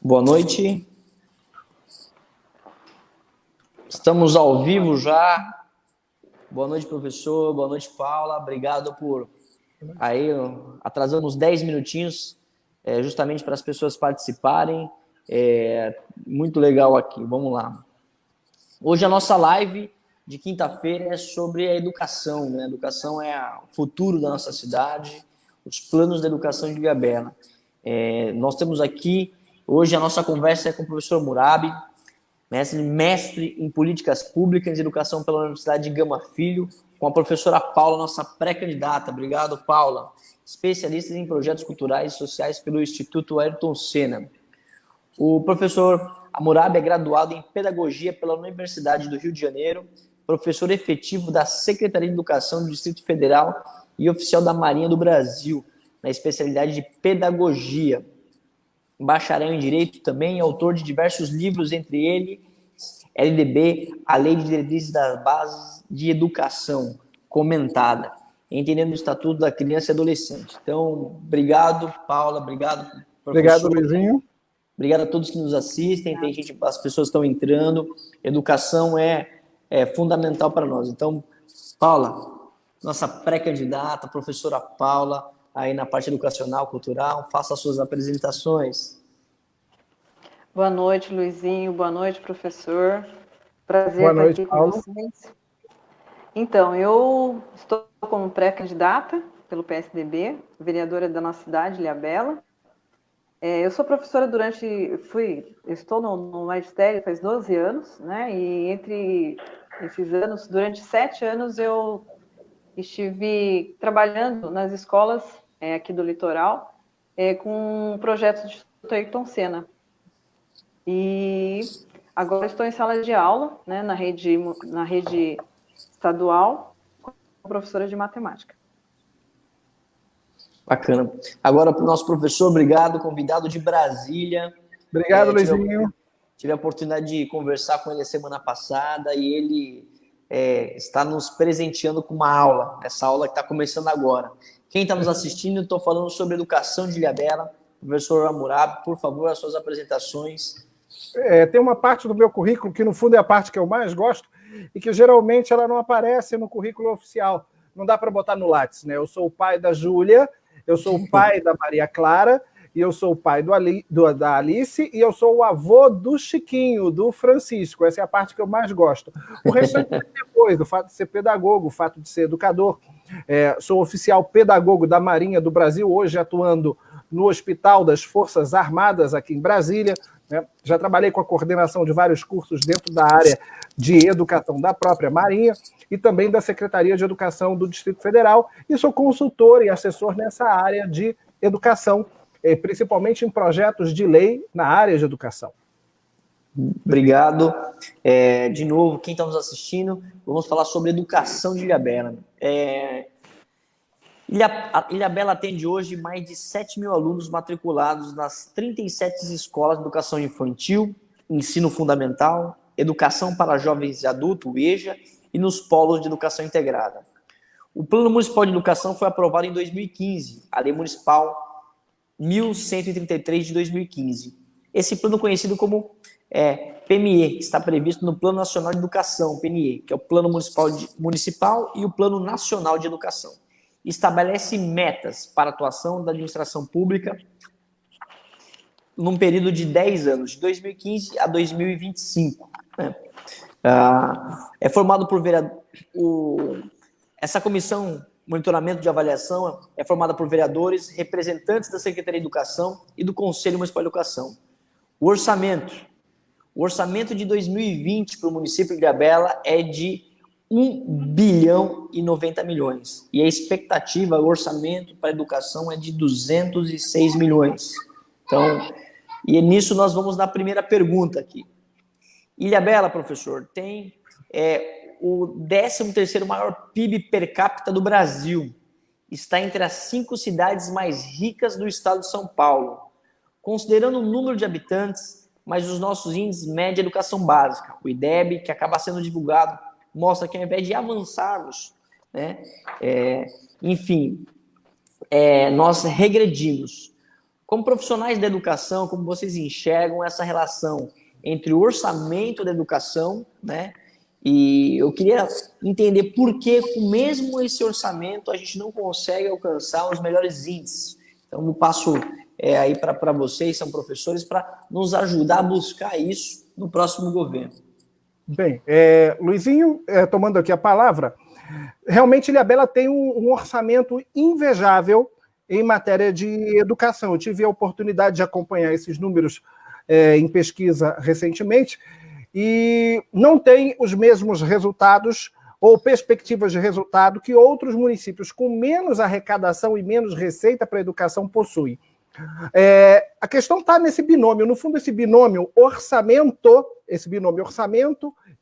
Boa noite. Estamos ao vivo já. Boa noite, professor. Boa noite, Paula. Obrigado por aí atrasando uns 10 minutinhos, justamente para as pessoas participarem. Muito legal aqui. Vamos lá. Hoje a nossa live de quinta-feira é sobre a educação, né? A educação é o futuro da nossa cidade, os planos da educação de Ilhabela. Nós temos aqui, hoje a nossa conversa é com o professor Murabi, mestre em políticas públicas e educação pela Universidade de Gama Filho, com a professora Paula, nossa pré-candidata. Obrigado, Paula. Especialista em projetos culturais e sociais pelo Instituto Ayrton Senna. O professor Hammurabi é graduado em Pedagogia pela Universidade do Rio de Janeiro, professor efetivo da Secretaria de Educação do Distrito Federal e oficial da Marinha do Brasil, na especialidade de Pedagogia. Bacharel em Direito também, autor de diversos livros, entre eles LDB, a Lei de Diretrizes das Bases de Educação, comentada, entendendo o Estatuto da Criança e Adolescente. Então, obrigado, Paula, obrigado, professor. Obrigado, Luizinho. Obrigado a todos que nos assistem, tem gente, as pessoas estão entrando, educação é fundamental para nós. Então, Paula, nossa pré-candidata, professora Paula, aí na parte educacional, cultural, faça as suas apresentações. Boa noite, Luizinho, boa noite, professor. Prazer boa noite, estar aqui Paulo. com vocês. Então, eu estou como pré-candidata pelo PSDB, vereadora da nossa cidade, Ilhabela. Eu sou professora estou no magistério faz 12 anos, né? E entre esses anos, durante 7 anos, eu estive trabalhando nas escolas aqui do litoral com projetos de Instituto Ayrton Senna. E agora estou em sala de aula, né, na rede estadual, como professora de matemática. Bacana. Agora, para o nosso professor, obrigado, convidado de Brasília. Obrigado, Luizinho. Tive a oportunidade de conversar com ele a semana passada e ele está nos presenteando com uma aula, essa aula que está começando agora. Quem está nos assistindo, estou falando sobre educação de Ilhabela. Professor Hammurabi, por favor, as suas apresentações. Tem uma parte do meu currículo que, no fundo, é a parte que eu mais gosto e que, geralmente, ela não aparece no currículo oficial. Não dá para botar no Lattes, né? Eu sou o pai da Júlia, eu sou o pai da Maria Clara, e eu sou o pai da Alice, e eu sou o avô do Chiquinho, do Francisco. Essa é a parte que eu mais gosto. O restante é depois, do fato de ser pedagogo, o fato de ser educador. Sou oficial pedagogo da Marinha do Brasil, hoje atuando no Hospital das Forças Armadas, aqui em Brasília. Né? Já trabalhei com a coordenação de vários cursos dentro da área de educação da própria Marinha e também da Secretaria de Educação do Distrito Federal, e sou consultor e assessor nessa área de educação, principalmente em projetos de lei na área de educação. Obrigado. De novo, quem está nos assistindo, vamos falar sobre educação de Ilhabela. Ilhabela atende hoje mais de 7 mil alunos matriculados nas 37 escolas de educação infantil, ensino fundamental, educação para jovens e adultos, o EJA, e nos polos de educação integrada. O Plano Municipal de Educação foi aprovado em 2015, a Lei Municipal 1133 de 2015. Esse plano conhecido como PME, que está previsto no Plano Nacional de Educação, PNE, que é o Plano Municipal e o Plano Nacional de Educação. Estabelece metas para a atuação da administração pública num período de 10 anos, de 2015 a 2025. Né? É formado por essa comissão monitoramento de avaliação é formada por vereadores, representantes da Secretaria de Educação e do Conselho Municipal de Educação. O orçamento de 2020 para o município de Ilhabela é de 1 bilhão e 90 milhões. E a expectativa, o orçamento para a educação é de 206 milhões. Então, e nisso nós vamos na primeira pergunta aqui. Ilhabela, professor, tem o 13º maior PIB per capita do Brasil. Está entre as 5 cidades mais ricas do estado de São Paulo. Considerando o número de habitantes, mas os nossos índices média de educação básica, o IDEB, que acaba sendo divulgado, mostra que ao invés de avançarmos, né, nós regredimos. Como profissionais da educação, como vocês enxergam essa relação entre o orçamento da educação, né? E eu queria entender por que, com mesmo esse orçamento, a gente não consegue alcançar os melhores índices. Então, eu passo aí para vocês, são professores, para nos ajudar a buscar isso no próximo governo. Bem, Luizinho, tomando aqui a palavra, realmente Ilhabela tem um orçamento invejável em matéria de educação. Eu tive a oportunidade de acompanhar esses números em pesquisa recentemente, e não tem os mesmos resultados ou perspectivas de resultado que outros municípios com menos arrecadação e menos receita para a educação possuem. A questão está nesse binômio. No fundo, esse binômio orçamento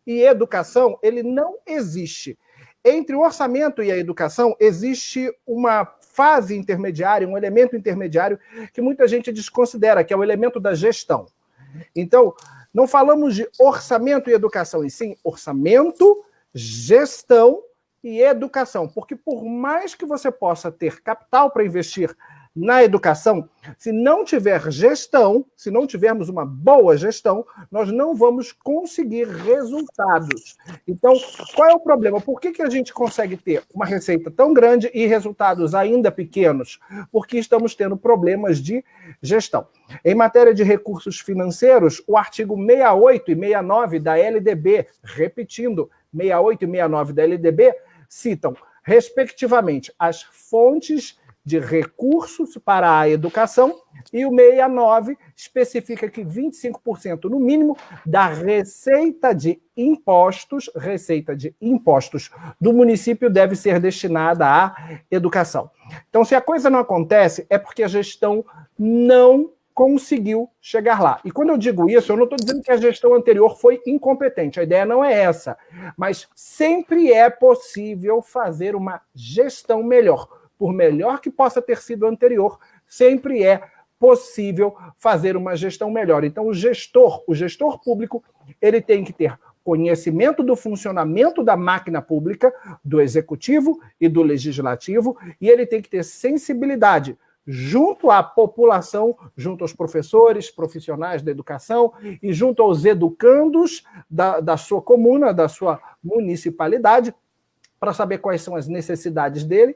e educação, ele não existe. Entre o orçamento e a educação, existe uma fase intermediária, um elemento intermediário que muita gente desconsidera, que é o elemento da gestão. Então, não falamos de orçamento e educação, e sim orçamento, gestão e educação. Porque por mais que você possa ter capital para investir na educação, se não tiver gestão, se não tivermos uma boa gestão, nós não vamos conseguir resultados. Então, qual é o problema? Por que a gente consegue ter uma receita tão grande e resultados ainda pequenos? Porque estamos tendo problemas de gestão. Em matéria de recursos financeiros, o artigo 68 e 69 da LDB, repetindo, 68 e 69 da LDB, citam, respectivamente, as fontes de recursos para a educação, e o 69 especifica que 25% no mínimo da receita de impostos do município deve ser destinada à educação. Então, se a coisa não acontece, é porque a gestão não conseguiu chegar lá. E quando eu digo isso, eu não estou dizendo que a gestão anterior foi incompetente, a ideia não é essa, mas sempre é possível fazer uma gestão melhor. Por melhor que possa ter sido anterior, sempre é possível fazer uma gestão melhor. Então, o gestor público, ele tem que ter conhecimento do funcionamento da máquina pública, do executivo e do legislativo, e ele tem que ter sensibilidade junto à população, junto aos professores, profissionais da educação e junto aos educandos da sua comuna, da sua municipalidade, para saber quais são as necessidades dele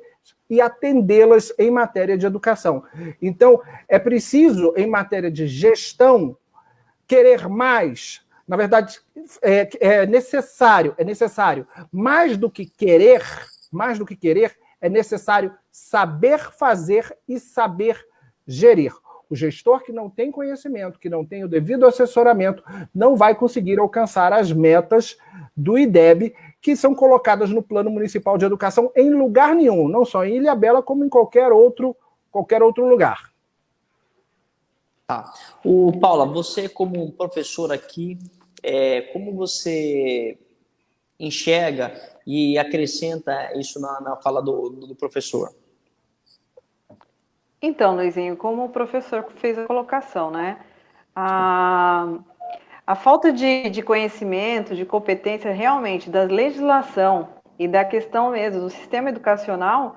e atendê-las em matéria de educação. Então, é preciso, em matéria de gestão, querer mais. Na verdade, é necessário, mais do que querer, é necessário saber fazer e saber gerir. O gestor que não tem conhecimento, que não tem o devido assessoramento, não vai conseguir alcançar as metas do IDEB, que são colocadas no Plano Municipal de Educação em lugar nenhum, não só em Ilhabela, como em qualquer outro lugar. Tá. Paula, você como professor aqui, como você enxerga e acrescenta isso na fala do professor? Então, Luizinho, como o professor fez a colocação, né? A falta de conhecimento, de competência realmente da legislação e da questão mesmo do sistema educacional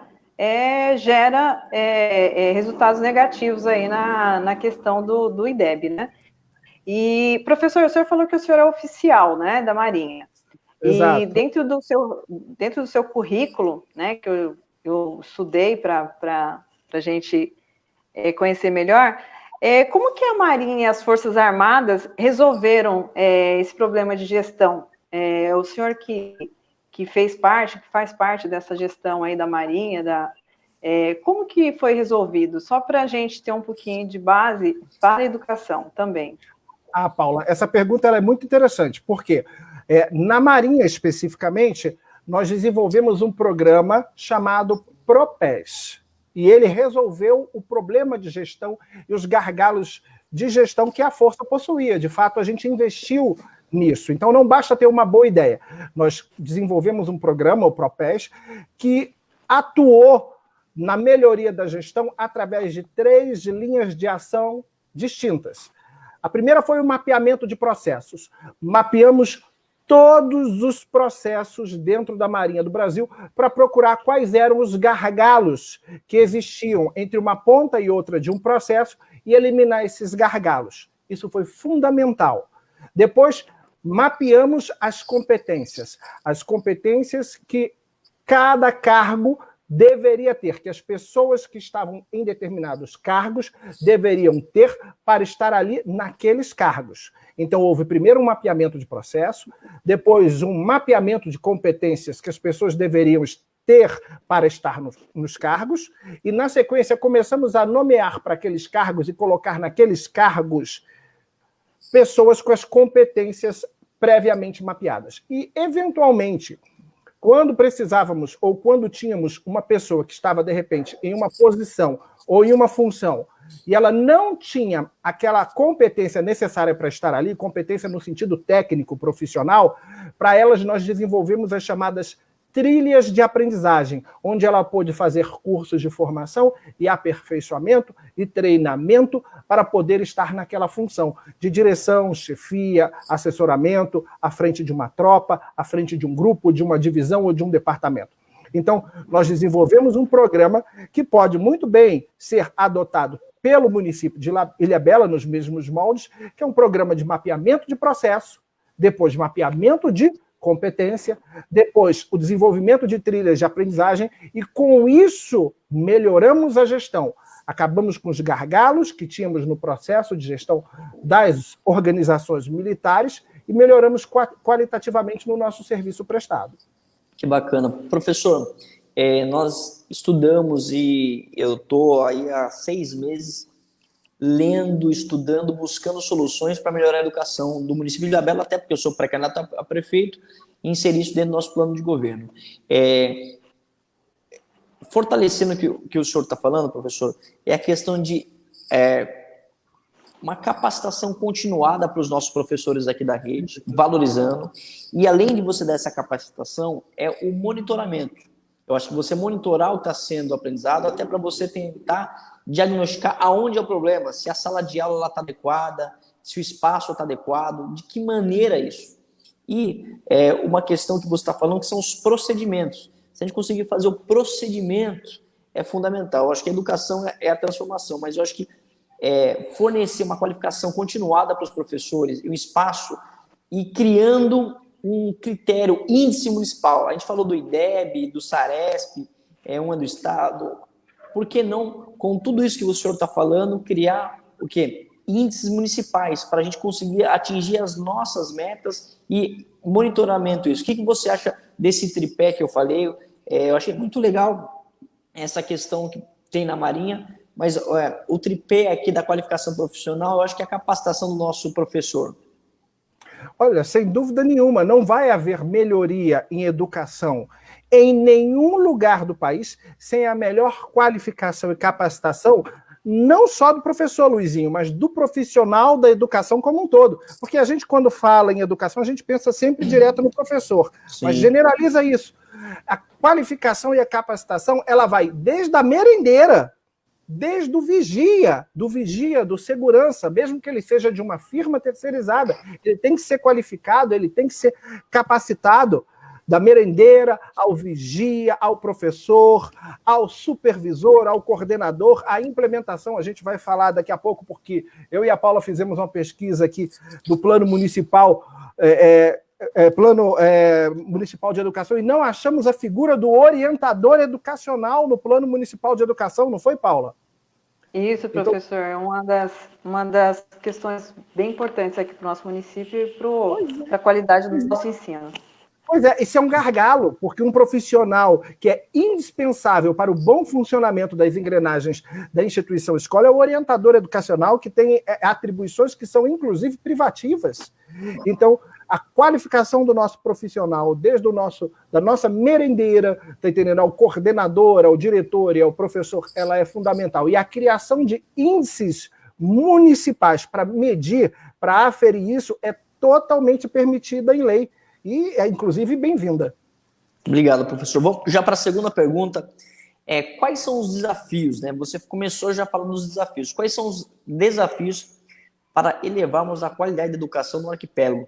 gera resultados negativos aí na questão do IDEB, né? E, professor, o senhor falou que o senhor é oficial, né, da Marinha. Exato. E dentro do seu currículo, né, que eu estudei para a gente conhecer melhor, como que a Marinha e as Forças Armadas resolveram esse problema de gestão? O senhor que faz parte dessa gestão aí da Marinha, como que foi resolvido? Só para a gente ter um pouquinho de base para a educação também. Paula, essa pergunta ela é muito interessante, porque na Marinha especificamente, nós desenvolvemos um programa chamado PROPES, e ele resolveu o problema de gestão e os gargalos de gestão que a Força possuía. De fato, a gente investiu nisso. Então, não basta ter uma boa ideia. Nós desenvolvemos um programa, o PROPES, que atuou na melhoria da gestão através de 3 linhas de ação distintas. A primeira foi o mapeamento de processos. Mapeamos todos os processos dentro da Marinha do Brasil para procurar quais eram os gargalos que existiam entre uma ponta e outra de um processo e eliminar esses gargalos. Isso foi fundamental. Depois, mapeamos as competências que cada cargo deveria ter, que as pessoas que estavam em determinados cargos deveriam ter para estar ali naqueles cargos. Então, houve primeiro um mapeamento de processo, depois um mapeamento de competências que as pessoas deveriam ter para estar nos cargos, e, na sequência, começamos a nomear para aqueles cargos e colocar naqueles cargos pessoas com as competências previamente mapeadas. E, eventualmente, quando precisávamos ou quando tínhamos uma pessoa que estava, de repente, em uma posição ou em uma função e ela não tinha aquela competência necessária para estar ali, competência no sentido técnico, profissional, para elas nós desenvolvemos as chamadas trilhas de aprendizagem, onde ela pôde fazer cursos de formação e aperfeiçoamento e treinamento para poder estar naquela função de direção, chefia, assessoramento, à frente de uma tropa, à frente de um grupo, de uma divisão ou de um departamento. Então, nós desenvolvemos um programa que pode muito bem ser adotado pelo município de Ilhabela, nos mesmos moldes, que é um programa de mapeamento de processo, depois mapeamento de competência, depois o desenvolvimento de trilhas de aprendizagem, e com isso melhoramos a gestão. Acabamos com os gargalos que tínhamos no processo de gestão das organizações militares e melhoramos qualitativamente no nosso serviço prestado. Que bacana. Professor, nós estudamos e eu estou aí há 6 meses lendo, estudando, buscando soluções para melhorar a educação do município de Ilhabela, até porque eu sou pré-candidato a prefeito, e inserir isso dentro do nosso plano de governo. Fortalecendo o que o senhor está falando, professor, é a questão de uma capacitação continuada para os nossos professores aqui da rede, valorizando, e além de você dar essa capacitação, é o monitoramento. Eu acho que você monitorar o que está sendo aprendizado, até para você tentar diagnosticar aonde é o problema, se a sala de aula está adequada, se o espaço está adequado, de que maneira isso. E uma questão que você está falando, que são os procedimentos. Se a gente conseguir fazer o procedimento, é fundamental. Eu acho que a educação é a transformação, mas eu acho que fornecer uma qualificação continuada para os professores, um espaço, e criando um critério, índice municipal. A gente falou do IDEB, do SARESP, uma do Estado. Por que não, com tudo isso que o senhor está falando, criar o quê? Índices municipais, para a gente conseguir atingir as nossas metas e monitoramento isso. O que você acha desse tripé que eu falei? Eu achei muito legal essa questão que tem na Marinha, mas o tripé aqui da qualificação profissional, eu acho que é a capacitação do nosso professor. Olha, sem dúvida nenhuma, não vai haver melhoria em educação em nenhum lugar do país sem a melhor qualificação e capacitação, não só do professor, Luizinho, mas do profissional da educação como um todo. Porque a gente, quando fala em educação, a gente pensa sempre direto no professor, Sim. Mas generaliza isso. A qualificação e a capacitação, ela vai desde a merendeira, desde o vigia, do segurança, mesmo que ele seja de uma firma terceirizada, ele tem que ser qualificado, ele tem que ser capacitado, da merendeira ao vigia, ao professor, ao supervisor, ao coordenador, a implementação, a gente vai falar daqui a pouco, porque eu e a Paula fizemos uma pesquisa aqui do Plano Municipal, Municipal de Educação, e não achamos a figura do orientador educacional no Plano Municipal de Educação, não foi, Paula? Isso, professor, é uma das questões bem importantes aqui para o nosso município e para a qualidade do nosso ensino. Pois é, esse é um gargalo, porque um profissional que é indispensável para o bom funcionamento das engrenagens da instituição escola é o orientador educacional, que tem atribuições que são, inclusive, privativas. Então, a qualificação do nosso profissional, desde da nossa merendeira, tá entendendo? Ao coordenador, ao diretor e ao professor, ela é fundamental. E a criação de índices municipais para medir, para aferir isso, é totalmente permitida em lei. E é, inclusive, bem-vinda. Obrigado, professor. Vou já para a segunda pergunta. Quais são os desafios? Né? Você começou já falando dos desafios. Quais são os desafios para elevarmos a qualidade da educação no arquipélago?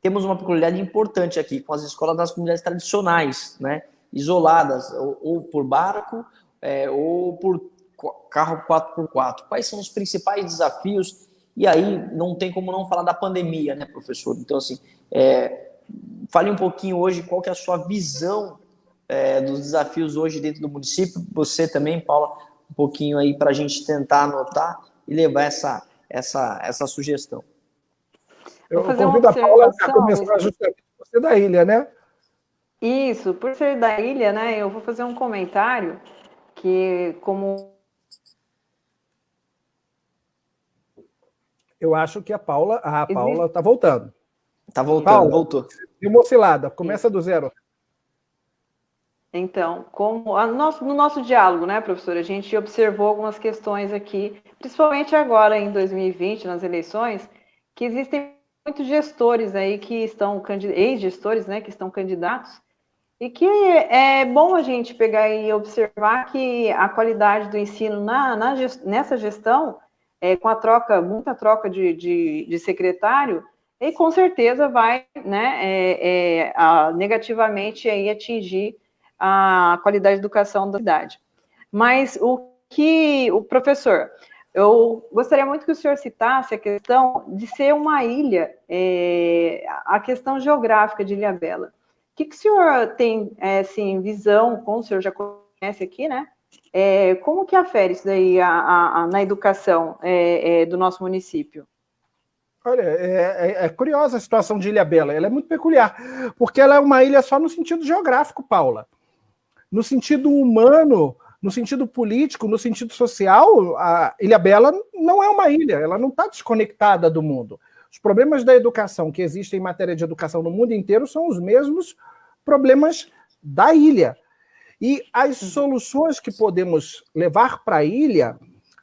Temos uma peculiaridade importante aqui, com as escolas das comunidades tradicionais, né? Isoladas, ou por barco, ou por carro 4x4. Quais são os principais desafios? E aí não tem como não falar da pandemia, né, professor? Então, assim, fale um pouquinho hoje qual que é a sua visão dos desafios hoje dentro do município. Você também, Paula, um pouquinho aí para a gente tentar anotar e levar essa sugestão. Vou Eu fazer uma convido a Paula a observação. começar justamente por ser da ilha, né? Isso, por ser da ilha, né? Eu vou fazer um comentário que, como Eu acho que a Paula existe, está voltando. Tá voltando, Paula, voltou. deu uma oscilada, começa do zero. então, no nosso diálogo, né, professora, a gente observou algumas questões aqui, principalmente agora em 2020, nas eleições, que existem muitos gestores aí que estão, ex-gestores, né, que estão candidatos, e que é bom a gente pegar e observar que a qualidade do ensino nessa gestão, com muita troca de secretário, e com certeza vai, né, negativamente aí atingir a qualidade de educação da cidade. Mas o professor, eu gostaria muito que o senhor citasse a questão de ser uma ilha, a questão geográfica de Ilhabela. O que o senhor tem, assim, visão, como o senhor já conhece aqui, né? Como que afere isso daí na educação do nosso município? Olha, é curiosa a situação de Ilhabela, ela é muito peculiar, porque ela é uma ilha só no sentido geográfico, Paula. No sentido humano, no sentido político, no sentido social, a Ilhabela não é uma ilha, ela não está desconectada do mundo. Os problemas da educação que existem em matéria de educação no mundo inteiro são os mesmos problemas da ilha. E as soluções que podemos levar para a ilha,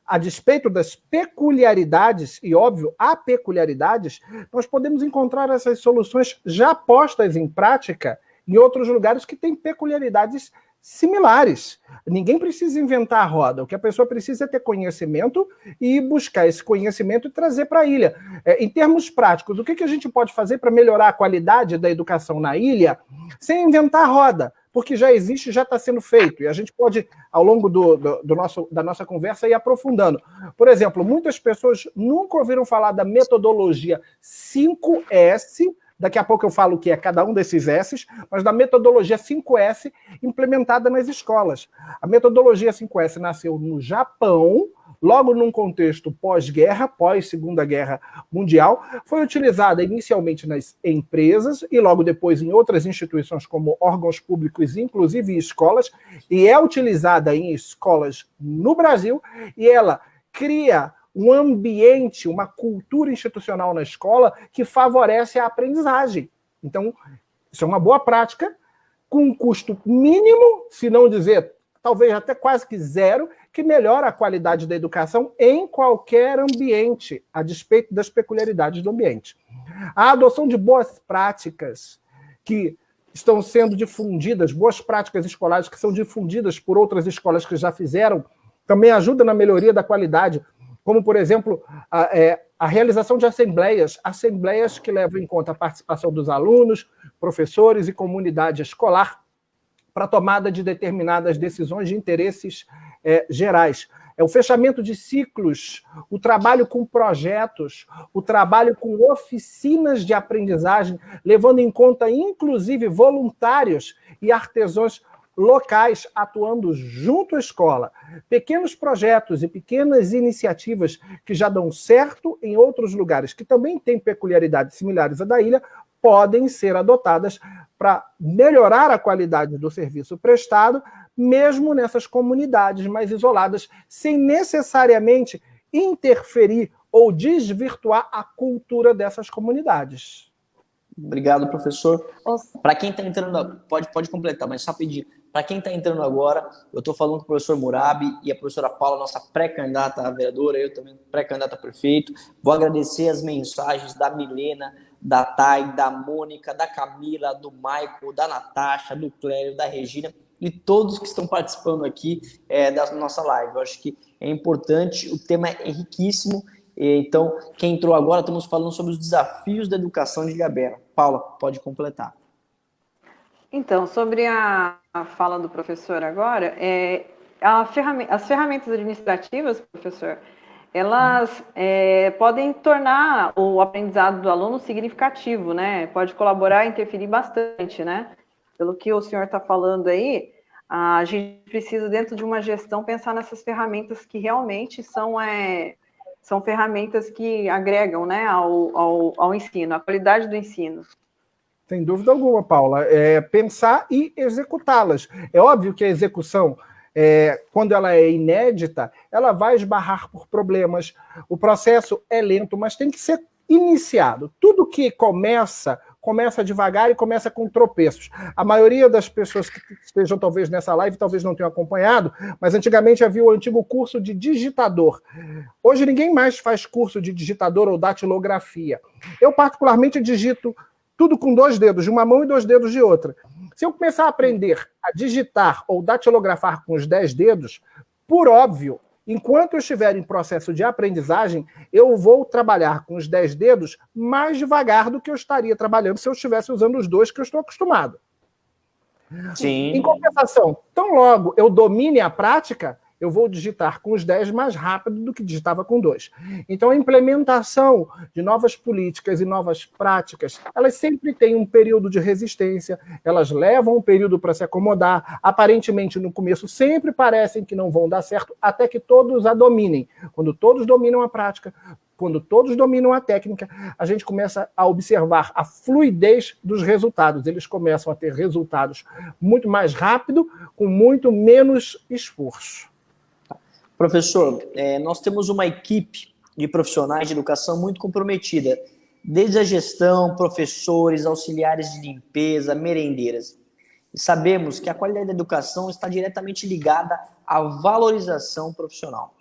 a despeito das peculiaridades, e óbvio, há peculiaridades, nós podemos encontrar essas soluções já postas em prática em outros lugares que têm peculiaridades similares. Ninguém precisa inventar a roda. O que a pessoa precisa é ter conhecimento e buscar esse conhecimento e trazer para a ilha. Em termos práticos, o que a gente pode fazer para melhorar a qualidade da educação na ilha sem inventar a roda? Porque já existe, já está sendo feito. E a gente pode, ao longo da nossa conversa, ir aprofundando. Por exemplo, muitas pessoas nunca ouviram falar da metodologia 5S. Daqui a pouco eu falo o que é cada um desses S's, mas da metodologia 5S implementada nas escolas. A metodologia 5S nasceu no Japão, logo num contexto pós-guerra, pós-Segunda Guerra Mundial, foi utilizada inicialmente nas empresas e logo depois em outras instituições como órgãos públicos, inclusive escolas, e é utilizada em escolas no Brasil, e ela cria um ambiente, uma cultura institucional na escola que favorece a aprendizagem. Então, isso é uma boa prática, com um custo mínimo, se não dizer, talvez até quase que zero, que melhora a qualidade da educação em qualquer ambiente, a despeito das peculiaridades do ambiente. A adoção de boas práticas que estão sendo difundidas, boas práticas escolares que são difundidas por outras escolas que já fizeram, também ajuda na melhoria da qualidade, como, por exemplo, a realização de assembleias que levam em conta a participação dos alunos, professores e comunidade escolar para a tomada de determinadas decisões de interesses gerais. É o fechamento de ciclos, o trabalho com projetos, o trabalho com oficinas de aprendizagem, levando em conta, inclusive, voluntários e artesãos locais atuando junto à escola. Pequenos projetos e pequenas iniciativas que já dão certo em outros lugares, que também têm peculiaridades similares à da ilha, podem ser adotadas para melhorar a qualidade do serviço prestado, mesmo nessas comunidades mais isoladas, sem necessariamente interferir ou desvirtuar a cultura dessas comunidades. Obrigado, professor. Para quem está entrando, pode completar, mas só pedir. Para quem está entrando agora, eu estou falando com o professor Murabi e a professora Paula, nossa pré-candidata a vereadora, eu também pré-candidata a prefeito. Vou agradecer as mensagens da Milena, da Thay, da Mônica, da Camila, do Michael, da Natasha, do Clério, da Regina e todos que estão participando aqui da nossa live. Eu acho que é importante, o tema é riquíssimo. Então, quem entrou agora, estamos falando sobre os desafios da educação de Ilhabela. Paula, pode completar. Então, sobre a fala do professor agora, as ferramentas administrativas, professor, elas podem tornar o aprendizado do aluno significativo, né? Pode colaborar e interferir bastante, né? Pelo que o senhor está falando aí, a gente precisa, dentro de uma gestão, pensar nessas ferramentas que realmente são ferramentas que agregam, né, ao ensino, à qualidade do ensino. Sem dúvida alguma, Paula. Pensar e executá-las. É óbvio que a execução, quando ela é inédita, ela vai esbarrar por problemas. O processo é lento, mas tem que ser iniciado. Tudo que começa devagar e começa com tropeços. A maioria das pessoas que estejam talvez nessa live talvez não tenham acompanhado, mas antigamente havia o antigo curso de digitador. Hoje ninguém mais faz curso de digitador ou datilografia. Eu particularmente digito tudo com 2 dedos de uma mão e 2 dedos de outra. Se eu começar a aprender a digitar ou datilografar com os 10 dedos, por óbvio, enquanto eu estiver em processo de aprendizagem, eu vou trabalhar com os 10 dedos mais devagar do que eu estaria trabalhando se eu estivesse usando os 2 que eu estou acostumado. Sim. Em compensação, tão logo eu domine a prática, eu vou digitar com os 10 mais rápido do que digitava com 2. Então, a implementação de novas políticas e novas práticas, elas sempre têm um período de resistência, elas levam um período para se acomodar, aparentemente, no começo, sempre parecem que não vão dar certo, até que todos a dominem. Quando todos dominam a prática, quando todos dominam a técnica, a gente começa a observar a fluidez dos resultados. Eles começam a ter resultados muito mais rápido, com muito menos esforço. Professor, nós temos uma equipe de profissionais de educação muito comprometida, desde a gestão, professores, auxiliares de limpeza, merendeiras. E sabemos que a qualidade da educação está diretamente ligada à valorização profissional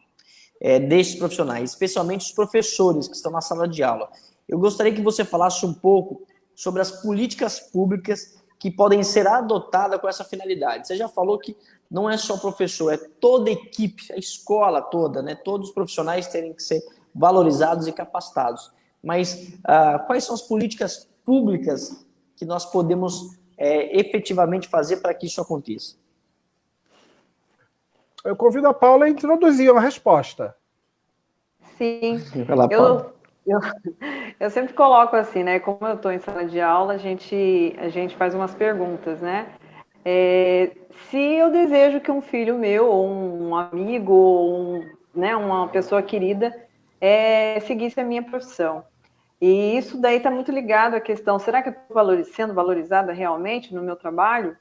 desses profissionais, especialmente os professores que estão na sala de aula. Eu gostaria que você falasse um pouco sobre as políticas públicas que podem ser adotadas com essa finalidade. Você já falou que não é só o professor, é toda a equipe, a escola toda, né? Todos os profissionais terem que ser valorizados e capacitados. Mas quais são as políticas públicas que nós podemos efetivamente fazer para que isso aconteça? Eu convido a Paula a introduzir uma resposta. Sim, Lá, eu sempre coloco assim, né? Como eu estou em sala de aula, a gente faz umas perguntas, né? Se eu desejo que um filho meu, ou um amigo, ou uma pessoa querida, seguisse a minha profissão. E isso daí está muito ligado à questão, será que eu estou sendo valorizada realmente no meu trabalho?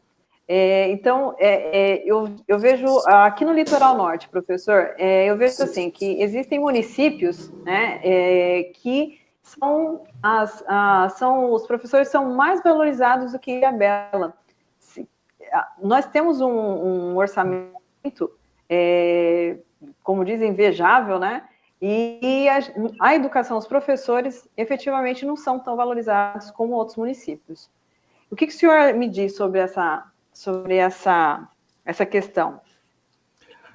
Então, eu vejo, aqui no Litoral Norte, professor, eu vejo assim, que existem municípios, né, que os professores são mais valorizados do que Ilhabela. Nós temos um orçamento, como dizem, invejável, né? E a educação, os professores, efetivamente não são tão valorizados como outros municípios. O que o senhor me diz sobre essa questão?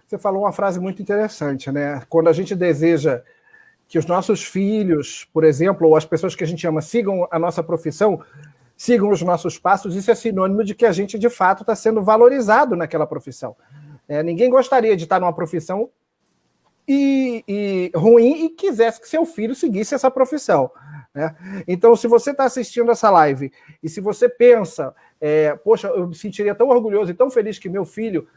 Você falou uma frase muito interessante, né? Quando a gente deseja que os nossos filhos, por exemplo, ou as pessoas que a gente ama, sigam a nossa profissão, sigam os nossos passos, isso é sinônimo de que a gente, de fato, está sendo valorizado naquela profissão. Ninguém gostaria de estar numa profissão ruim e quisesse que seu filho seguisse essa profissão, né? Então, se você está assistindo essa live e se você pensa, poxa, eu me sentiria tão orgulhoso e tão feliz que meu filho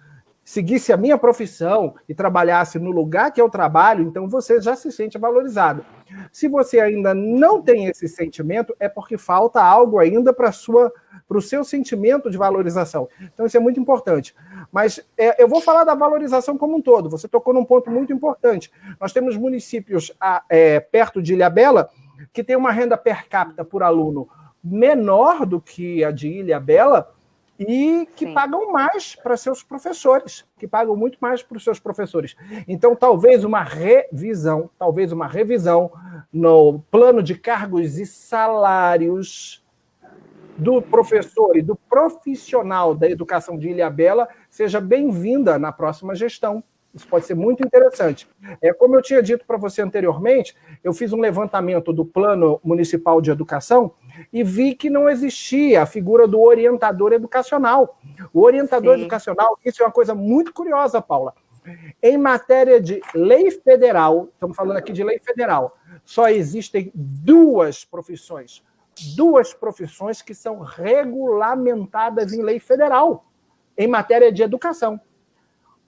seguisse a minha profissão e trabalhasse no lugar que eu trabalho, então você já se sente valorizado. Se você ainda não tem esse sentimento, é porque falta algo ainda para o seu sentimento de valorização. Então isso é muito importante. Mas eu vou falar da valorização como um todo. Você tocou num ponto muito importante. Nós temos municípios perto de Ilhabela que tem uma renda per capita por aluno menor do que a de Ilhabela, e que Sim. pagam mais para seus professores, que pagam muito mais para os seus professores. Então, talvez uma revisão no plano de cargos e salários do professor e do profissional da educação de Ilhabela seja bem-vinda na próxima gestão. Isso pode ser muito interessante. Como eu tinha dito para você anteriormente, eu fiz um levantamento do Plano Municipal de Educação e vi que não existia a figura do orientador educacional. O orientador educacional, isso é uma coisa muito curiosa, Paula. Em matéria de lei federal, estamos falando aqui de lei federal, só existem duas profissões que são regulamentadas em lei federal, em matéria de educação.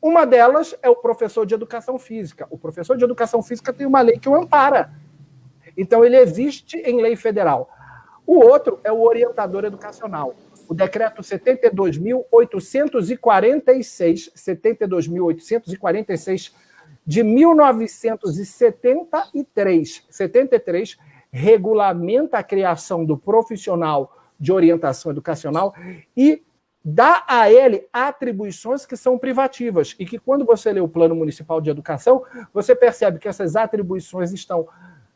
Uma delas é o professor de educação física. O professor de educação física tem uma lei que o ampara. Então, ele existe em lei federal. O outro é o orientador educacional. O decreto 72.846 de 1973, regulamenta a criação do profissional de orientação educacional e dá a ele atribuições que são privativas e que, quando você lê o Plano Municipal de Educação, você percebe que essas atribuições estão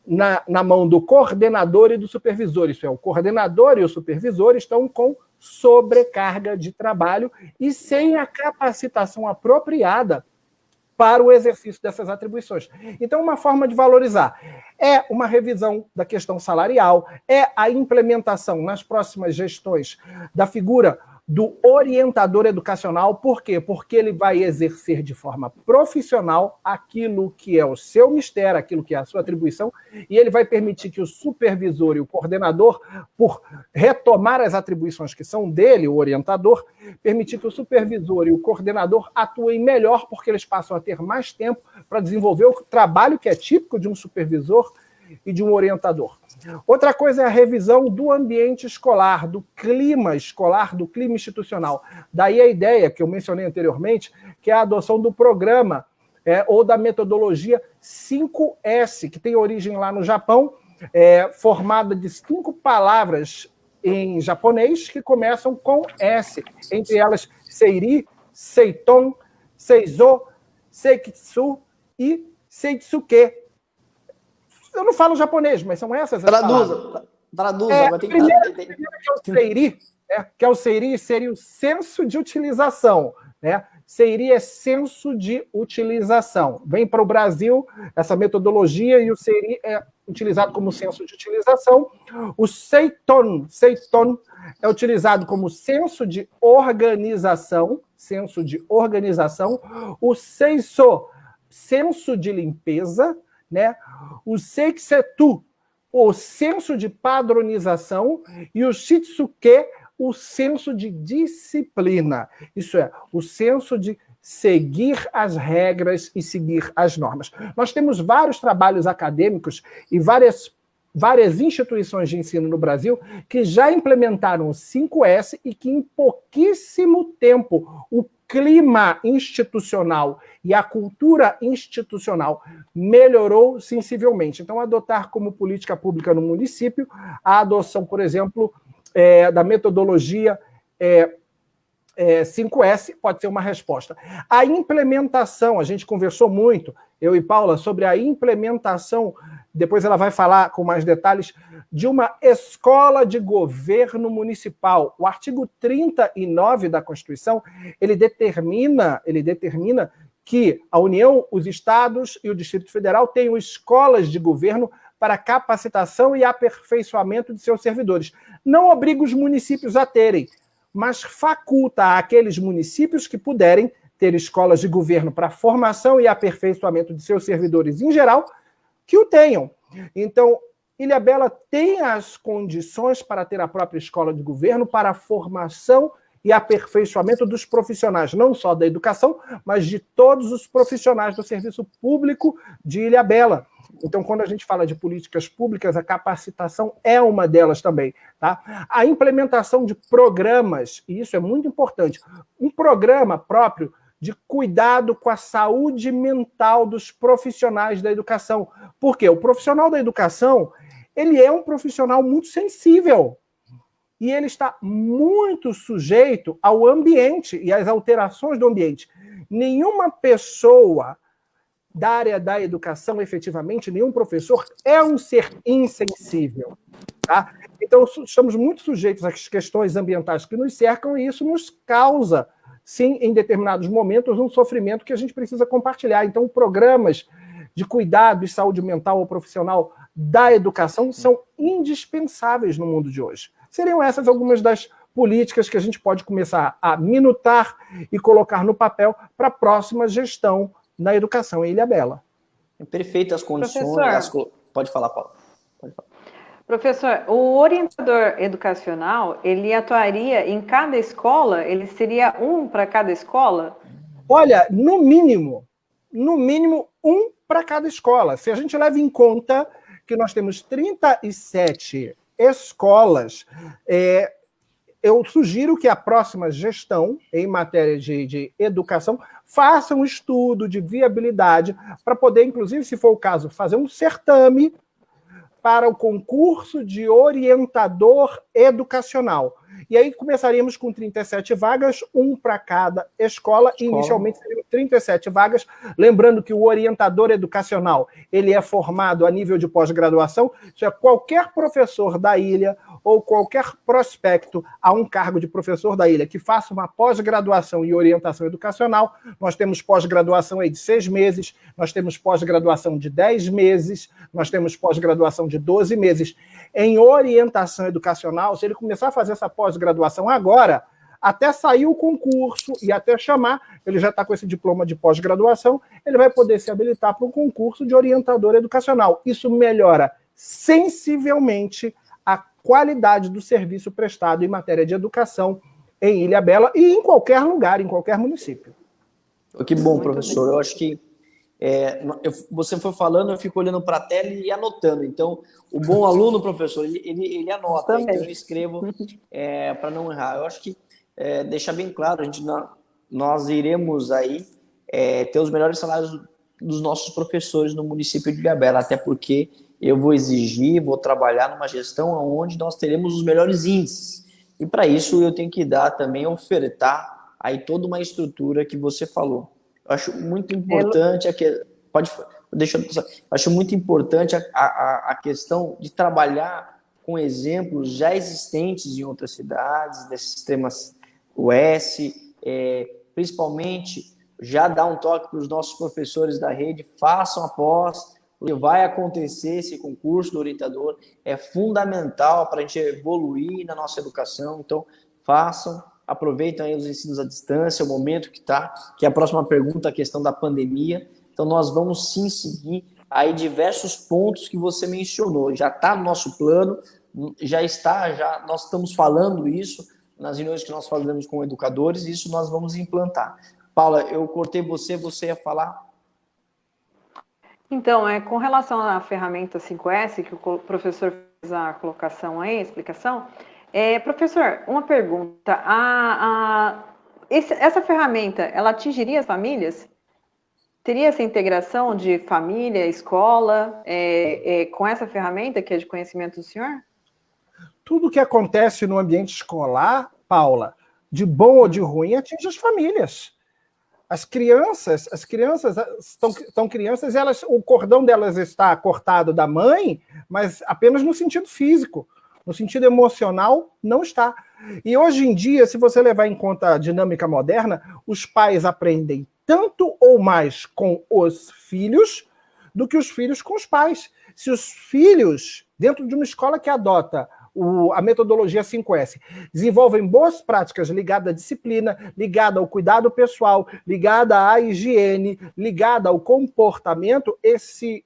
na mão do coordenador e do supervisor. Isso é, o coordenador e o supervisor estão com sobrecarga de trabalho e sem a capacitação apropriada para o exercício dessas atribuições. Então, uma forma de valorizar é uma revisão da questão salarial, é a implementação nas próximas gestões da figura do orientador educacional. Por quê? Porque ele vai exercer de forma profissional aquilo que é o seu mistério, aquilo que é a sua atribuição, e ele vai permitir que o supervisor e o coordenador, por retomar as atribuições que são dele, o orientador, permitir que o supervisor e o coordenador atuem melhor, porque eles passam a ter mais tempo para desenvolver o trabalho que é típico de um supervisor e de um orientador. Outra coisa é a revisão do ambiente escolar, do clima institucional. Daí a ideia que eu mencionei anteriormente, que é a adoção do programa ou da metodologia 5S, que tem origem lá no Japão, formada de 5 palavras em japonês que começam com S, entre elas Seiri, Seiton, Seizo, Seikitsu e Seitsuke. Eu não falo japonês, mas são essas as palavras. Traduza. Primeiro que é o Seiri, que é o Seiri, seria o senso de utilização. Né? Seiri é senso de utilização. Vem para o Brasil essa metodologia e o Seiri é utilizado como senso de utilização. O Seiton é utilizado como senso de organização. O Seiso, senso de limpeza. Né? O Seiksetsu, o senso de padronização, e o Shitsuke, o senso de disciplina. Isso é, o senso de seguir as regras e seguir as normas. Nós temos vários trabalhos acadêmicos e várias instituições de ensino no Brasil que já implementaram o 5S e que em pouquíssimo tempo o clima institucional e a cultura institucional melhorou sensivelmente. Então, adotar como política pública no município a adoção, por exemplo, da metodologia 5S pode ser uma resposta. A implementação, a gente conversou muito, eu e Paula, sobre a implementação, depois ela vai falar com mais detalhes, de uma escola de governo municipal. O artigo 39 da Constituição, ele determina que a União, os estados e o Distrito Federal tenham escolas de governo para capacitação e aperfeiçoamento de seus servidores. Não obriga os municípios a terem, mas faculta àqueles municípios que puderem ter escolas de governo para formação e aperfeiçoamento de seus servidores em geral, que o tenham. Então, Ilhabela tem as condições para ter a própria escola de governo para a formação e aperfeiçoamento dos profissionais, não só da educação, mas de todos os profissionais do serviço público de Ilhabela. Então, quando a gente fala de políticas públicas, a capacitação é uma delas também. Tá? A implementação de programas, e isso é muito importante, um programa próprio de cuidado com a saúde mental dos profissionais da educação. Por quê? O profissional da educação, ele é um profissional muito sensível e ele está muito sujeito ao ambiente e às alterações do ambiente. Nenhuma pessoa da área da educação, efetivamente, nenhum professor é um ser insensível. Tá? Então, estamos muito sujeitos às questões ambientais que nos cercam e isso nos causa sim, em determinados momentos, um sofrimento que a gente precisa compartilhar. Então, programas de cuidado e saúde mental ou profissional da educação são indispensáveis no mundo de hoje. Seriam essas algumas das políticas que a gente pode começar a minutar e colocar no papel para a próxima gestão na educação em Ilhabela. Perfeitas condições. Pode falar, Paulo. Pode falar. Professor, o orientador educacional, ele atuaria em cada escola? Ele seria um para cada escola? Olha, no mínimo um para cada escola. Se a gente leva em conta que nós temos 37 escolas, eu sugiro que a próxima gestão, em matéria de educação, faça um estudo de viabilidade para poder, inclusive, se for o caso, fazer um certame para o concurso de orientador educacional. E aí começaríamos com 37 vagas, um para cada escola. Inicialmente seriam 37 vagas. Lembrando que o orientador educacional, ele é formado a nível de pós-graduação. Isso é qualquer professor da ilha ou qualquer prospecto a um cargo de professor da ilha que faça uma pós-graduação em orientação educacional. Nós temos pós-graduação aí de 6 meses, nós temos pós-graduação de 10 meses, nós temos pós-graduação de 12 meses. Em orientação educacional, se ele começar a fazer essa pós-graduação agora, até sair o concurso e até chamar, ele já está com esse diploma de pós-graduação, ele vai poder se habilitar para um concurso de orientador educacional. Isso melhora sensivelmente a qualidade do serviço prestado em matéria de educação em Ilhabela e em qualquer lugar, em qualquer município. Que bom, professor. Eu acho que você foi falando, eu fico olhando para a tela e anotando. Então, o bom aluno, professor, ele anota. Também. Então, eu escrevo para não errar. Eu acho que deixar bem claro, nós iremos aí ter os melhores salários dos nossos professores no município de Ilhabela, até porque eu vou exigir, vou trabalhar numa gestão onde nós teremos os melhores índices. E para isso eu tenho que dar também, ofertar aí toda uma estrutura que você falou. Eu acho muito importante acho muito importante a questão de trabalhar com exemplos já existentes em outras cidades, desses sistemas US, principalmente já dar um toque para os nossos professores da rede, façam a pós, porque vai acontecer esse concurso do orientador, é fundamental para a gente evoluir na nossa educação, então façam, aproveitem aí os ensinos à distância, o momento que está, que é a próxima pergunta, a questão da pandemia, então nós vamos sim seguir aí diversos pontos que você mencionou, já está no nosso plano, nós estamos falando isso nas reuniões que nós fazemos com educadores, e isso nós vamos implantar. Paula, eu cortei você ia falar? Então, com relação à ferramenta 5S, que o professor fez a colocação aí, a explicação, professor, uma pergunta. Essa ferramenta, ela atingiria as famílias? Teria essa integração de família, escola, com essa ferramenta que é de conhecimento do senhor? Tudo que acontece no ambiente escolar, Paula, de bom ou de ruim, atinge as famílias. As crianças estão crianças, o cordão delas está cortado da mãe, mas apenas no sentido físico. No sentido emocional, não está. E hoje em dia, se você levar em conta a dinâmica moderna, os pais aprendem tanto ou mais com os filhos do que os filhos com os pais. Se os filhos, dentro de uma escola que adota a metodologia 5S, desenvolvem boas práticas ligadas à disciplina, ligada ao cuidado pessoal, ligada à higiene, ligada ao comportamento, esse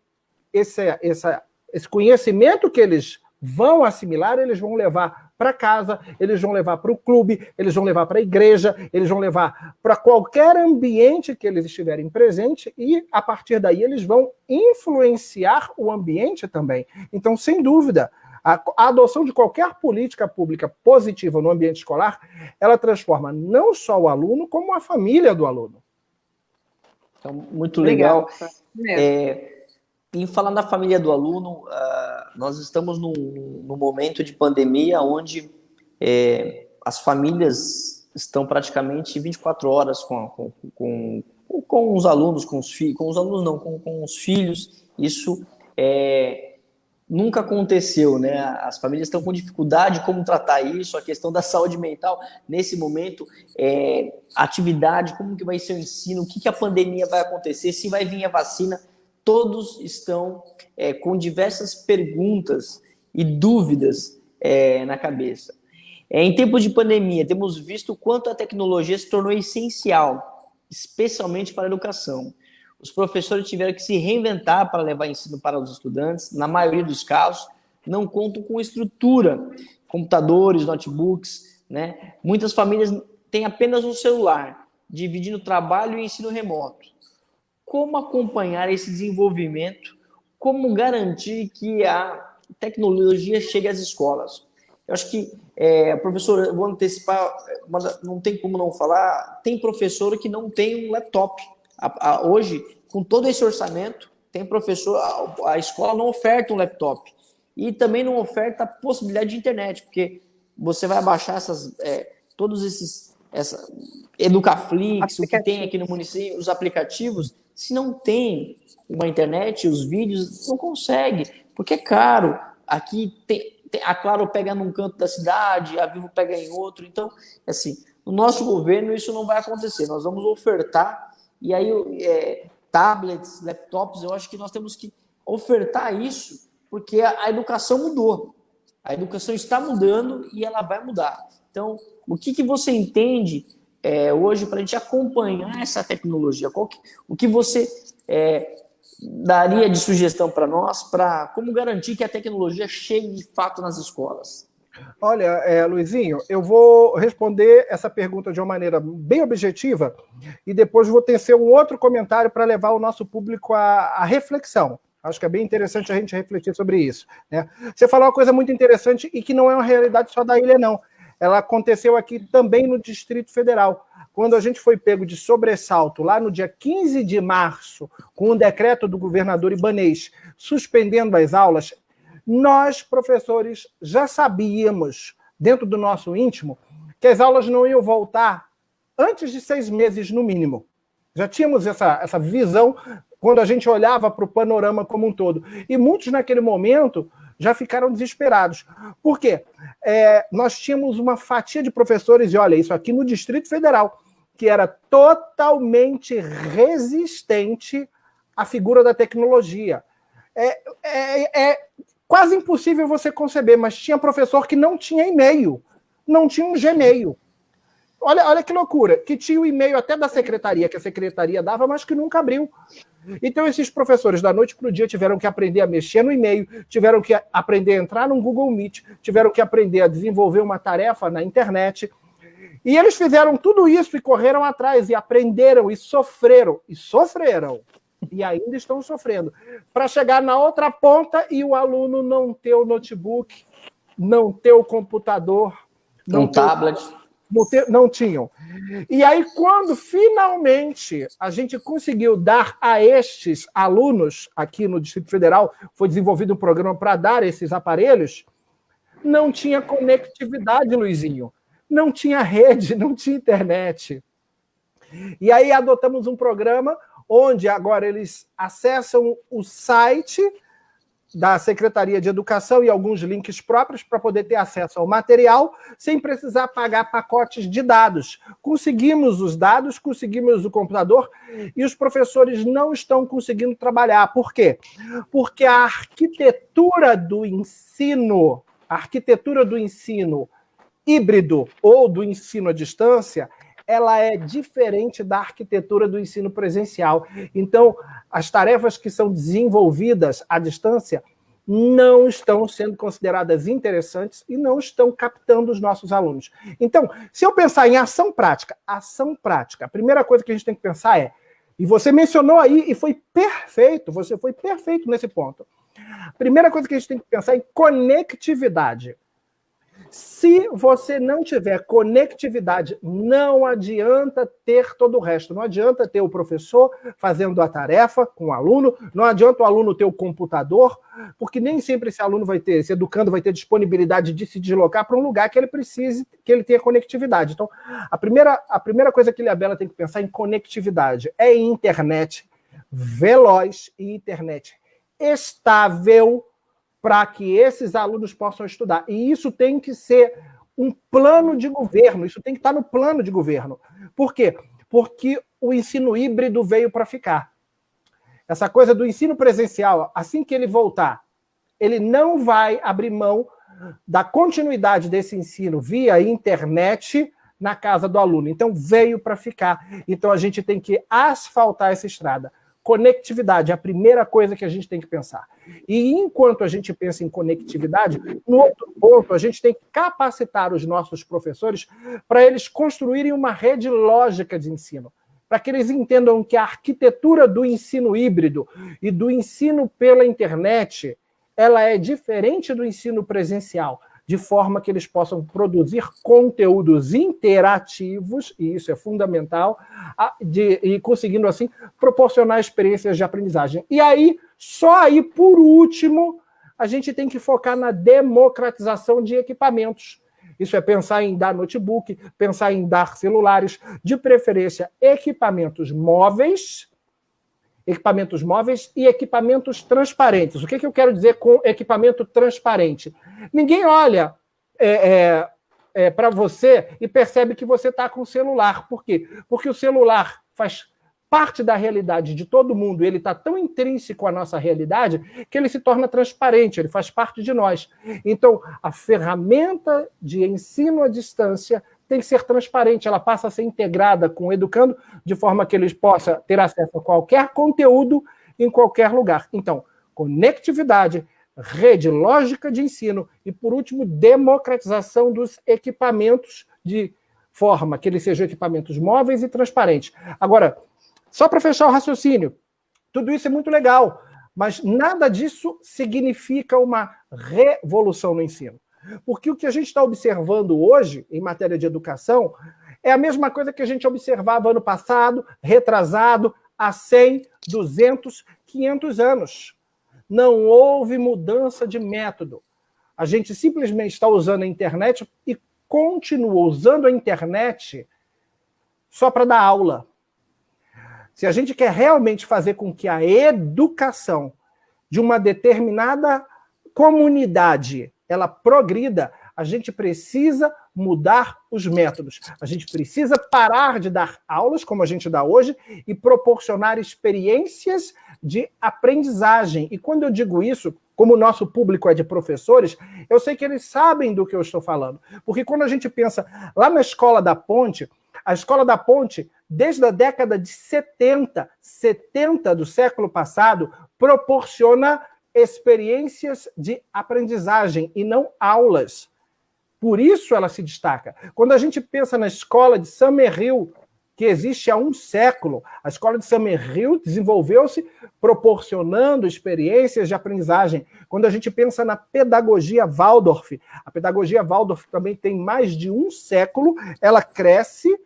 conhecimento que eles vão assimilar, eles vão levar para casa, eles vão levar para o clube, eles vão levar para a igreja, eles vão levar para qualquer ambiente que eles estiverem presentes e, a partir daí, eles vão influenciar o ambiente também. Então, sem dúvida, a adoção de qualquer política pública positiva no ambiente escolar, ela transforma não só o aluno, como a família do aluno. Então, muito legal. Em falar na família do aluno, nós estamos num momento de pandemia onde as famílias estão praticamente 24 horas com os alunos, com os alunos não, com os filhos. Isso nunca aconteceu, né? As famílias estão com dificuldade de como tratar isso, a questão da saúde mental nesse momento, atividade, como que vai ser o ensino, o que a pandemia vai acontecer, se vai vir a vacina, todos estão com diversas perguntas e dúvidas na cabeça. Em tempos de pandemia, temos visto o quanto a tecnologia se tornou essencial, especialmente para a educação. Os professores tiveram que se reinventar para levar ensino para os estudantes. Na maioria dos casos, não contam com estrutura, computadores, notebooks, né? Muitas famílias têm apenas um celular, dividindo trabalho e ensino remoto. Como acompanhar esse desenvolvimento? Como garantir que a tecnologia chegue às escolas? Eu acho que, professor, eu vou antecipar, não tem como não falar, tem professor que não tem um laptop. Hoje, com todo esse orçamento, tem professor, a escola não oferta um laptop e também não oferta a possibilidade de internet, porque você vai baixar todos esses Educaflix, o que tem aqui no município, os aplicativos, se não tem uma internet, os vídeos, não consegue, porque é caro. Aqui a Claro pega num canto da cidade, a Vivo pega em outro, então, assim, no nosso governo isso não vai acontecer, nós vamos ofertar. E aí, tablets, laptops, eu acho que nós temos que ofertar isso, porque a educação mudou. A educação está mudando e ela vai mudar. Então, o que você entende hoje para a gente acompanhar essa tecnologia? O que você daria de sugestão para nós, para como garantir que a tecnologia chegue de fato nas escolas? Olha, Luizinho, eu vou responder essa pergunta de uma maneira bem objetiva e depois vou tecer um outro comentário para levar o nosso público à reflexão. Acho que é bem interessante a gente refletir sobre isso, né? Você falou uma coisa muito interessante e que não é uma realidade só da ilha, não. Ela aconteceu aqui também no Distrito Federal. Quando a gente foi pego de sobressalto lá no dia 15 de março, com um decreto do governador Ibanez suspendendo as aulas, nós, professores, já sabíamos, dentro do nosso íntimo, que as aulas não iam voltar antes de 6 meses, no mínimo. Já tínhamos essa visão quando a gente olhava para o panorama como um todo. E muitos, naquele momento, já ficaram desesperados. Por quê? Nós tínhamos uma fatia de professores, e olha, isso aqui no Distrito Federal, que era totalmente resistente à figura da tecnologia. Quase impossível você conceber, mas tinha professor que não tinha e-mail, não tinha um Gmail. Olha que loucura, que tinha o e-mail até da secretaria, que a secretaria dava, mas que nunca abriu. Então esses professores da noite para o dia tiveram que aprender a mexer no e-mail, tiveram que aprender a entrar no Google Meet, tiveram que aprender a desenvolver uma tarefa na internet. E eles fizeram tudo isso e correram atrás, e aprenderam, e sofreram. E ainda estão sofrendo, para chegar na outra ponta e o aluno não ter o notebook, não ter o computador, não ter tablet. Não tinham. E aí, quando finalmente a gente conseguiu dar a estes alunos, aqui no Distrito Federal, foi desenvolvido um programa para dar esses aparelhos, não tinha conectividade, Luizinho. Não tinha rede, não tinha internet. E aí adotamos um programa onde agora eles acessam o site da Secretaria de Educação e alguns links próprios para poder ter acesso ao material sem precisar pagar pacotes de dados. Conseguimos os dados, conseguimos o computador e os professores não estão conseguindo trabalhar. Por quê? Porque a arquitetura do ensino híbrido ou do ensino à distância, ela é diferente da arquitetura do ensino presencial. Então, as tarefas que são desenvolvidas à distância não estão sendo consideradas interessantes e não estão captando os nossos alunos. Então, se eu pensar em ação prática, a primeira coisa que a gente tem que pensar e você mencionou aí e foi perfeito, você foi perfeito nesse ponto. A primeira coisa que a gente tem que pensar é em conectividade. Se você não tiver conectividade, não adianta ter todo o resto. Não adianta ter o professor fazendo a tarefa com o aluno, não adianta o aluno ter o computador, porque nem sempre esse aluno vai ter, esse educando vai ter disponibilidade de se deslocar para um lugar que ele precise, que ele tenha conectividade. Então, a primeira coisa que Ilhabela tem que pensar em conectividade é em internet veloz e internet estável para que esses alunos possam estudar. E isso tem que ser um plano de governo, isso tem que estar no plano de governo. Por quê? Porque o ensino híbrido veio para ficar. Essa coisa do ensino presencial, assim que ele voltar, ele não vai abrir mão da continuidade desse ensino via internet na casa do aluno. Então, veio para ficar. Então, a gente tem que asfaltar essa estrada. Conectividade é a primeira coisa que a gente tem que pensar. E enquanto a gente pensa em conectividade, no outro ponto, a gente tem que capacitar os nossos professores para eles construírem uma rede lógica de ensino, para que eles entendam que a arquitetura do ensino híbrido e do ensino pela internet, ela é diferente do ensino presencial, de forma que eles possam produzir conteúdos interativos, e isso é fundamental, e conseguindo, assim, proporcionar experiências de aprendizagem. E aí, só aí, por último, a gente tem que focar na democratização de equipamentos. Isso é pensar em dar notebook, pensar em dar celulares, de preferência equipamentos móveis e equipamentos transparentes. O que eu quero dizer com equipamento transparente? Ninguém olha para você e percebe que você está com o celular. Por quê? Porque o celular faz parte da realidade de todo mundo, ele está tão intrínseco à nossa realidade que ele se torna transparente, ele faz parte de nós. Então, a ferramenta de ensino à distância tem que ser transparente, ela passa a ser integrada com o educando, de forma que eles possam ter acesso a qualquer conteúdo em qualquer lugar. Então, conectividade, rede lógica de ensino e, por último, democratização dos equipamentos de forma que eles sejam equipamentos móveis e transparentes. Agora, só para fechar o raciocínio, tudo isso é muito legal, mas nada disso significa uma revolução no ensino. Porque o que a gente está observando hoje, em matéria de educação, é a mesma coisa que a gente observava ano passado, retrasado, há 100, 200, 500 anos. Não houve mudança de método. A gente simplesmente está usando a internet e continua usando a internet só para dar aula. Se a gente quer realmente fazer com que a educação de uma determinada comunidade ela progrida, a gente precisa mudar os métodos. A gente precisa parar de dar aulas, como a gente dá hoje, e proporcionar experiências de aprendizagem. E quando eu digo isso, como o nosso público é de professores, eu sei que eles sabem do que eu estou falando. Porque quando a gente pensa lá na Escola da Ponte, a Escola da Ponte, desde a década de 70 do século passado, proporciona experiências de aprendizagem e não aulas. Por isso ela se destaca. Quando a gente pensa na escola de Summerhill, que existe há um século, a escola de Summerhill desenvolveu-se proporcionando experiências de aprendizagem. Quando a gente pensa na pedagogia Waldorf, a pedagogia Waldorf também tem mais de um século, ela cresce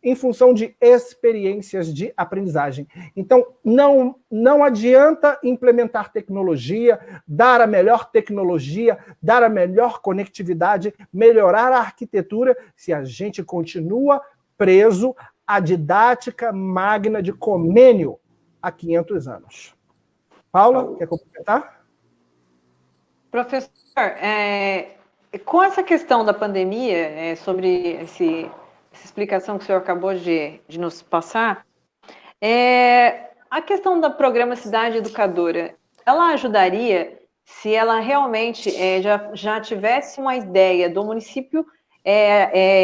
em função de experiências de aprendizagem. Então, não adianta implementar tecnologia, dar a melhor tecnologia, dar a melhor conectividade, melhorar a arquitetura, se a gente continua preso à didática magna de Comênio há 500 anos. Paula, quer complementar? Professor, com essa questão da pandemia, sobre essa explicação que o senhor acabou de nos passar, a questão da programa Cidade Educadora, ela ajudaria se ela realmente já tivesse uma ideia do município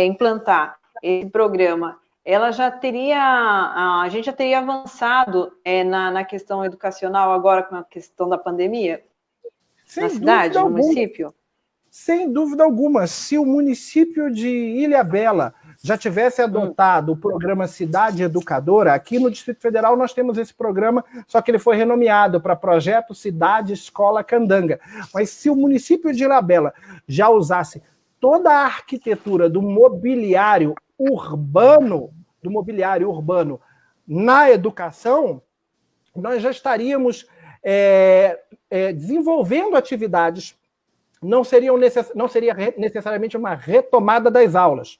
implantar esse programa, ela já teria, a gente já teria avançado na questão educacional agora com a questão da pandemia? Na cidade, no município? Sem dúvida alguma. Se o município de Ilhabela já tivesse adotado o programa Cidade Educadora, aqui no Distrito Federal nós temos esse programa, só que ele foi renomeado para Projeto Cidade Escola Candanga. Mas se o município de Ilhabela já usasse toda a arquitetura do mobiliário urbano na educação, nós já estaríamos desenvolvendo atividades, não seria necessariamente uma retomada das aulas,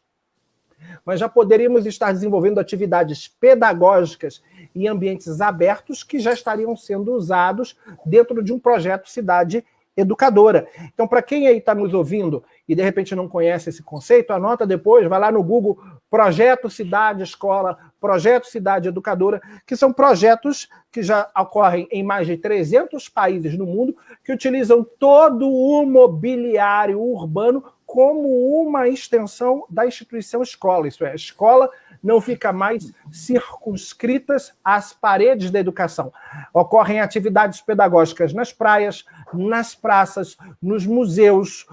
mas já poderíamos estar desenvolvendo atividades pedagógicas em ambientes abertos que já estariam sendo usados dentro de um projeto Cidade Educadora. Então, para quem aí está nos ouvindo e de repente não conhece esse conceito, anota depois, vai lá no Google, Projeto Cidade Escola, Projeto Cidade Educadora, que são projetos que já ocorrem em mais de 300 países no mundo, que utilizam todo o mobiliário urbano como uma extensão da instituição escola. Isso é, a escola não fica mais circunscritas às paredes da educação. Ocorrem atividades pedagógicas nas praias, nas praças, nos museus,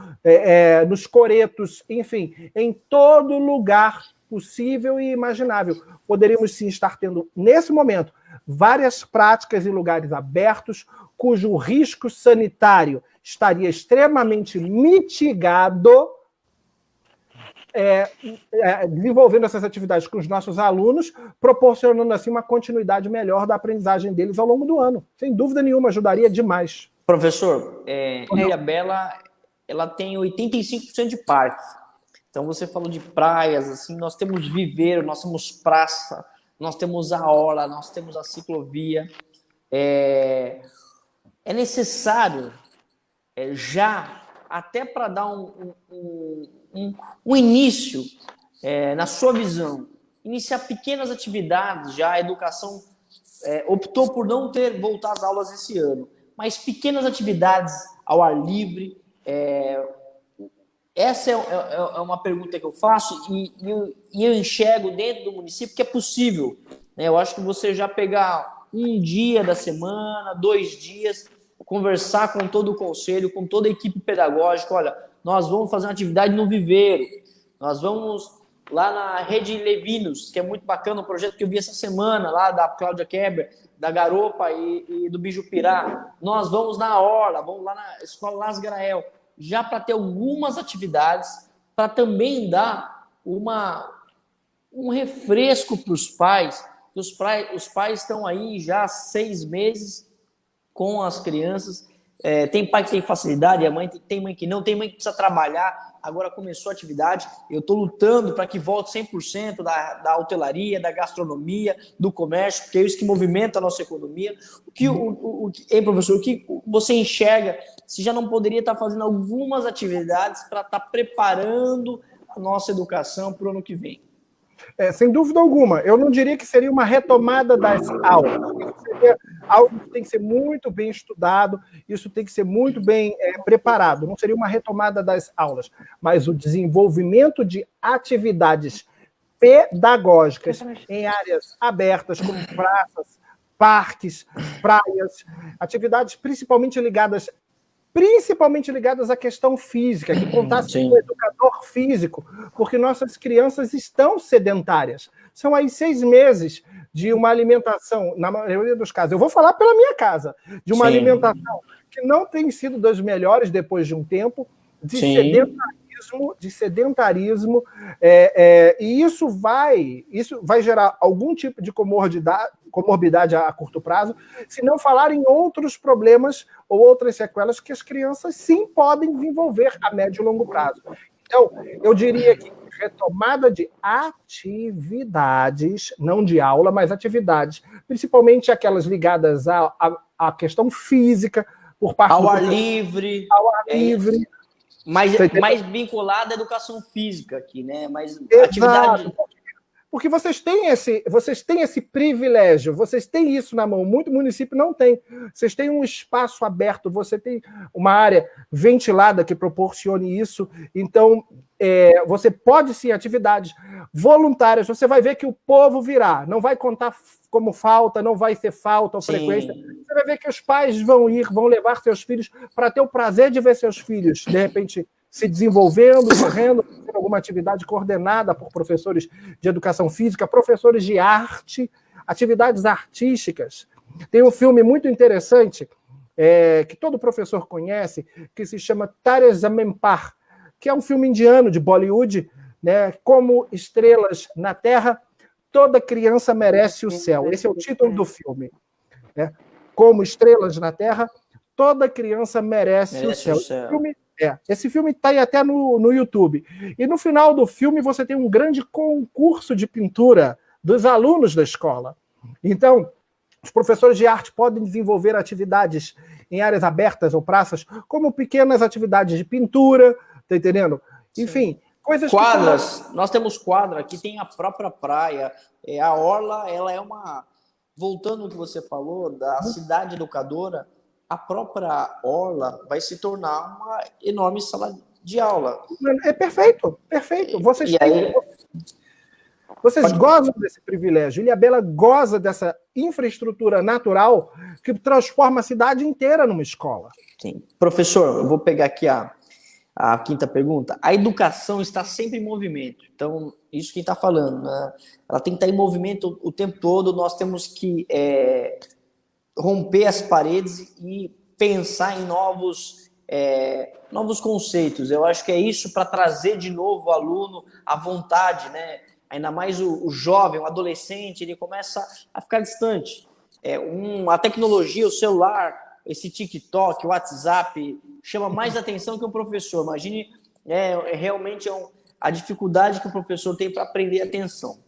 nos coretos, enfim, em todo lugar possível e imaginável. Poderíamos sim estar tendo, nesse momento, várias práticas em lugares abertos, cujo risco sanitário estaria extremamente mitigado, desenvolvendo essas atividades com os nossos alunos, proporcionando assim uma continuidade melhor da aprendizagem deles ao longo do ano. Sem dúvida nenhuma, ajudaria demais. Professor, Ilhabela, ela tem 85% de parques. Então, você falou de praias, assim, nós temos viveiro, nós temos praça, nós temos a orla, nós temos a ciclovia. É necessário, já, até para dar um início, na sua visão, iniciar pequenas atividades, já a educação optou por não ter voltado às aulas esse ano, mas pequenas atividades ao ar livre. Essa é uma pergunta que eu faço e eu enxergo dentro do município que é possível, né? Eu acho que você já pegar um dia da semana, 2 dias, conversar com todo o conselho, com toda a equipe pedagógica, olha, nós vamos fazer uma atividade no viveiro, nós vamos lá na Rede Levinos, que é muito bacana, um projeto que eu vi essa semana, lá da Cláudia Keber, da Garopa e do Bijupirá, nós vamos na Orla, vamos lá na Escola Las Grael, já para ter algumas atividades, para também dar um refresco para os pais. Os pais estão aí já há 6 meses com as crianças. Tem pai que tem facilidade, tem mãe que não, tem mãe que precisa trabalhar. Agora começou a atividade, eu estou lutando para que volte 100% da hotelaria, da gastronomia, do comércio, porque é isso que movimenta a nossa economia. Professor, o que você enxerga se já não poderia estar fazendo algumas atividades para estar preparando a nossa educação para o ano que vem? Sem dúvida alguma. Eu não diria que seria uma retomada das aulas. Seria algo que tem que ser muito bem estudado, isso tem que ser muito bem preparado. Não seria uma retomada das aulas, mas o desenvolvimento de atividades pedagógicas em áreas abertas, como praças, parques, praias, atividades principalmente ligadas à questão física, que contasse com o educador físico, porque nossas crianças estão sedentárias. São aí 6 meses de uma alimentação, na maioria dos casos, eu vou falar pela minha casa, de uma alimentação que não tem sido das melhores depois de um tempo, de sedentarismo, e isso vai gerar algum tipo de comorbidade a curto prazo, se não falar em outros problemas ou outras sequelas que as crianças sim podem desenvolver a médio e longo prazo. Então, eu diria que retomada de atividades, não de aula, mas atividades, principalmente aquelas ligadas à questão física, por parte ao ar livre. Mais vinculada à educação física aqui, né? Mas atividade. Porque vocês têm esse privilégio, vocês têm isso na mão, muito município não tem. Vocês têm um espaço aberto, você tem uma área ventilada que proporcione isso. Então, você pode sim, atividades voluntárias, você vai ver que o povo virá, não vai contar como falta, não vai ser falta ou frequência. Você vai ver que os pais vão levar seus filhos para ter o prazer de ver seus filhos, de repente, se desenvolvendo, correndo, fazendo alguma atividade coordenada por professores de educação física, professores de arte, atividades artísticas. Tem um filme muito interessante, que todo professor conhece, que se chama Tare Zameen Par, que é um filme indiano de Bollywood, né? Como estrelas na Terra, toda criança merece o céu. Esse é o título do filme. Né? Como estrelas na Terra, toda criança merece o céu. Esse filme está aí até no YouTube. E no final do filme você tem um grande concurso de pintura dos alunos da escola. Então, os professores de arte podem desenvolver atividades em áreas abertas ou praças, como pequenas atividades de pintura, tá entendendo? Enfim, coisas quadras, nós temos quadra, aqui tem a própria praia, a orla, ela é voltando ao que você falou, da cidade educadora, a própria orla vai se tornar uma enorme sala de aula. É perfeito. Vocês gozam desse privilégio. Ilhabela goza dessa infraestrutura natural que transforma a cidade inteira numa escola. Sim. Professor, eu vou pegar aqui a quinta pergunta. A educação está sempre em movimento. Então, isso que está falando, né? Ela tem que estar em movimento o tempo todo. Nós temos que romper as paredes e pensar em novos conceitos. Eu acho que é isso para trazer de novo o aluno à vontade, né? Ainda mais o jovem, o adolescente, ele começa a ficar distante. A tecnologia, o celular, esse TikTok, o WhatsApp, chama mais atenção que o professor. Imagine, realmente a dificuldade que o professor tem para aprender atenção.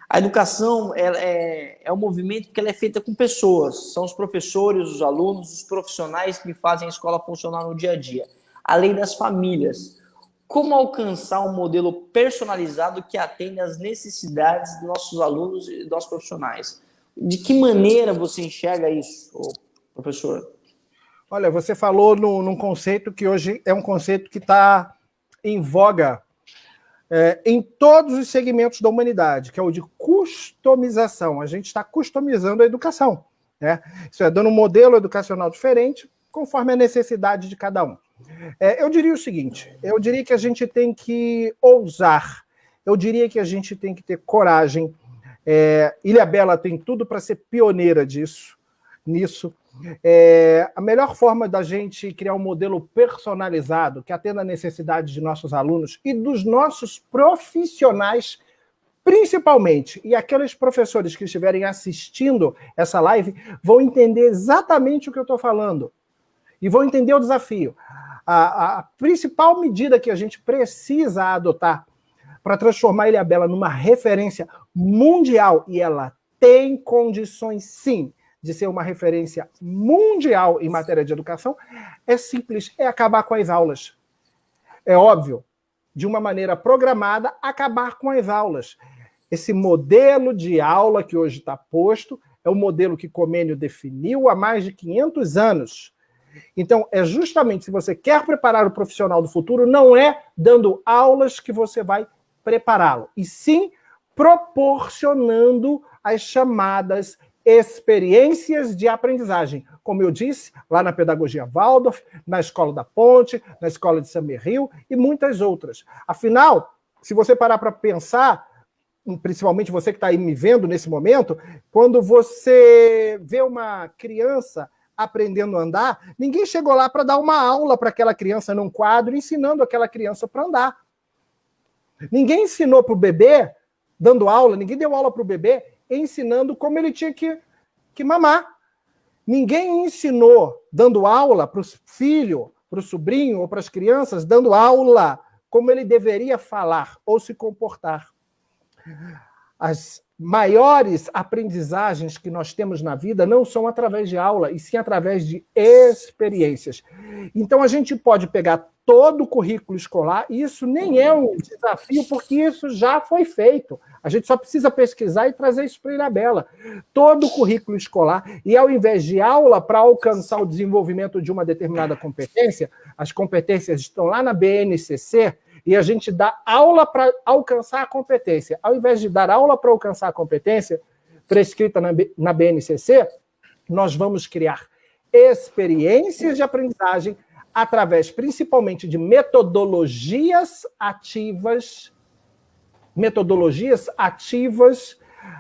A educação é um movimento que ela é feita com pessoas. São os professores, os alunos, os profissionais que fazem a escola funcionar no dia a dia. Além das famílias. Como alcançar um modelo personalizado que atenda às necessidades dos nossos alunos e dos nossos profissionais? De que maneira você enxerga isso, professor? Olha, você falou num conceito que hoje é um conceito que está em voga em todos os segmentos da humanidade, que é o de customização. A gente está customizando a educação, né? Isso é, dando um modelo educacional diferente, conforme a necessidade de cada um. Eu diria o seguinte, eu diria que a gente tem que ousar, eu diria que a gente tem que ter coragem. Ilhabela tem tudo para ser pioneira nisso. A melhor forma da gente criar um modelo personalizado que atenda a necessidade de nossos alunos e dos nossos profissionais, principalmente, e aqueles professores que estiverem assistindo essa live vão entender exatamente o que eu estou falando e vão entender o desafio. A principal medida que a gente precisa adotar para transformar a Ilhabela numa referência mundial, e ela tem condições, sim, de ser uma referência mundial em matéria de educação, é simples, é acabar com as aulas. É óbvio, de uma maneira programada, acabar com as aulas. Esse modelo de aula que hoje está posto é o modelo que Comênio definiu há mais de 500 anos. Então, é justamente, se você quer preparar o profissional do futuro, não é dando aulas que você vai prepará-lo, e sim proporcionando as chamadas experiências de aprendizagem. Como eu disse, lá na Pedagogia Waldorf, na Escola da Ponte, na Escola de Summerhill e muitas outras. Afinal, se você parar para pensar, principalmente você que está aí me vendo nesse momento, quando você vê uma criança aprendendo a andar, ninguém chegou lá para dar uma aula para aquela criança num quadro, ensinando aquela criança para andar. Ninguém ensinou para o bebê, dando aula, ninguém deu aula para o bebê, ensinando como ele tinha que mamar. Ninguém ensinou, dando aula para o filho, para o sobrinho ou para as crianças, dando aula como ele deveria falar ou se comportar. As maiores aprendizagens que nós temos na vida não são através de aula, e sim através de experiências. Então, a gente pode pegar todo o currículo escolar, e isso nem é um desafio, porque isso já foi feito. A gente só precisa pesquisar e trazer isso para a Ilhabela. Todo o currículo escolar, e ao invés de aula para alcançar o desenvolvimento de uma determinada competência, as competências estão lá na BNCC, e a gente dá aula para alcançar a competência. Ao invés de dar aula para alcançar a competência prescrita na BNCC, nós vamos criar experiências de aprendizagem através, principalmente, de metodologias ativas.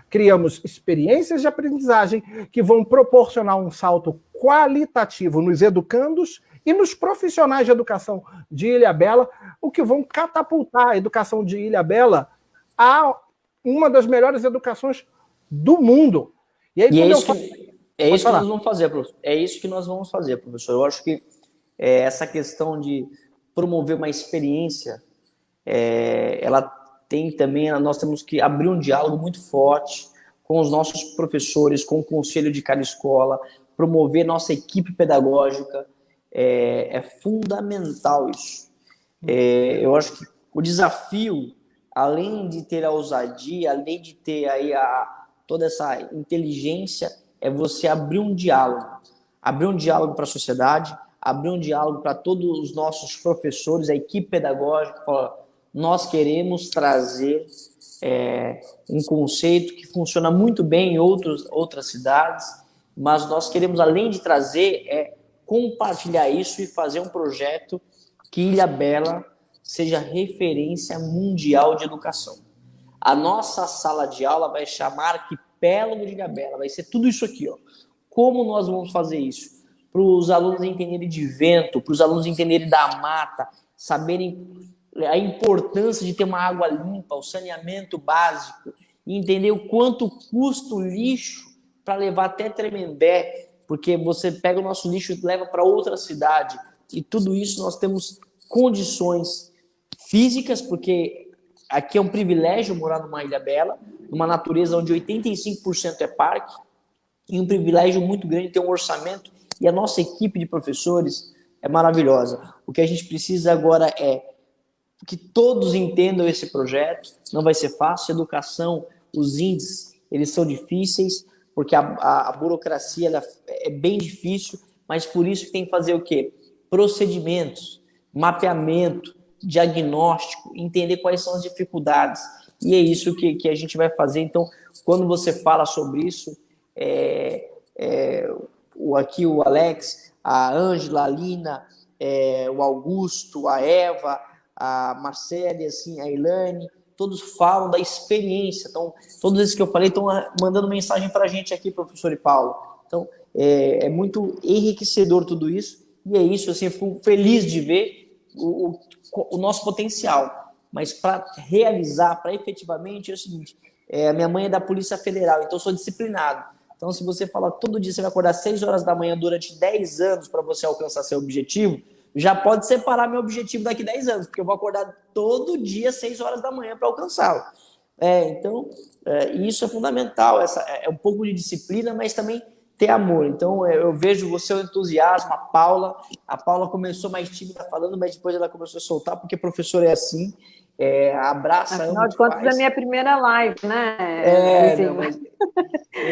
Criamos experiências de aprendizagem que vão proporcionar um salto qualitativo nos educandos e nos profissionais de educação de Ilhabela, o que vão catapultar a educação de Ilhabela a uma das melhores educações do mundo. E aí, é isso que nós vamos fazer, professor. É isso que nós vamos fazer, professor. Eu acho que essa questão de promover uma experiência, ela tem também, nós temos que abrir um diálogo muito forte com os nossos professores, com o conselho de cada escola, promover nossa equipe pedagógica, é fundamental isso. Eu acho que o desafio, além de ter a ousadia, além de ter aí toda essa inteligência, é você abrir um diálogo para a sociedade, abrir um diálogo para todos os nossos professores, a equipe pedagógica, falar, nós queremos trazer um conceito que funciona muito bem em outras cidades, mas nós queremos, além de trazer, compartilhar isso e fazer um projeto que Ilhabela seja referência mundial de educação. A nossa sala de aula vai chamar Arquipélago de Ilhabela, vai ser tudo isso aqui, ó. Como nós vamos fazer isso? Para os alunos entenderem de vento, para os alunos entenderem da mata, saberem a importância de ter uma água limpa, o saneamento básico, e entender o quanto custa o lixo para levar até Tremembé, porque você pega o nosso lixo e leva para outra cidade, e tudo isso nós temos condições físicas, porque aqui é um privilégio morar numa Ilhabela, numa natureza onde 85% é parque, e um privilégio muito grande ter um orçamento, e a nossa equipe de professores é maravilhosa. O que a gente precisa agora é que todos entendam esse projeto, não vai ser fácil, educação, os índices, eles são difíceis, porque a burocracia ela é bem difícil, mas por isso que tem que fazer o quê? Procedimentos, mapeamento, diagnóstico, entender quais são as dificuldades, e é isso que a gente vai fazer. Então, quando você fala sobre isso, aqui o Alex, a Ângela, a Lina, o Augusto, a Eva, a Marcele, assim, a Ilane, todos falam da experiência. Então, todos esses que eu falei estão mandando mensagem para a gente aqui, professor e Paulo. Então, é muito enriquecedor tudo isso, e é isso, assim, eu fico feliz de ver o nosso potencial. Mas para realizar, para efetivamente, é o seguinte, a minha mãe é da Polícia Federal, então eu sou disciplinado. Então, se você falar todo dia, você vai acordar 6 horas da manhã durante 10 anos para você alcançar seu objetivo, já pode separar meu objetivo daqui 10 anos, porque eu vou acordar todo dia 6 horas da manhã para alcançá-lo. Então, isso é fundamental, é um pouco de disciplina, mas também ter amor. Então, eu vejo o seu entusiasmo, a Paula começou mais tímida falando, mas depois ela começou a soltar, porque professor é assim, abraça, afinal de contas, é a minha primeira live, né?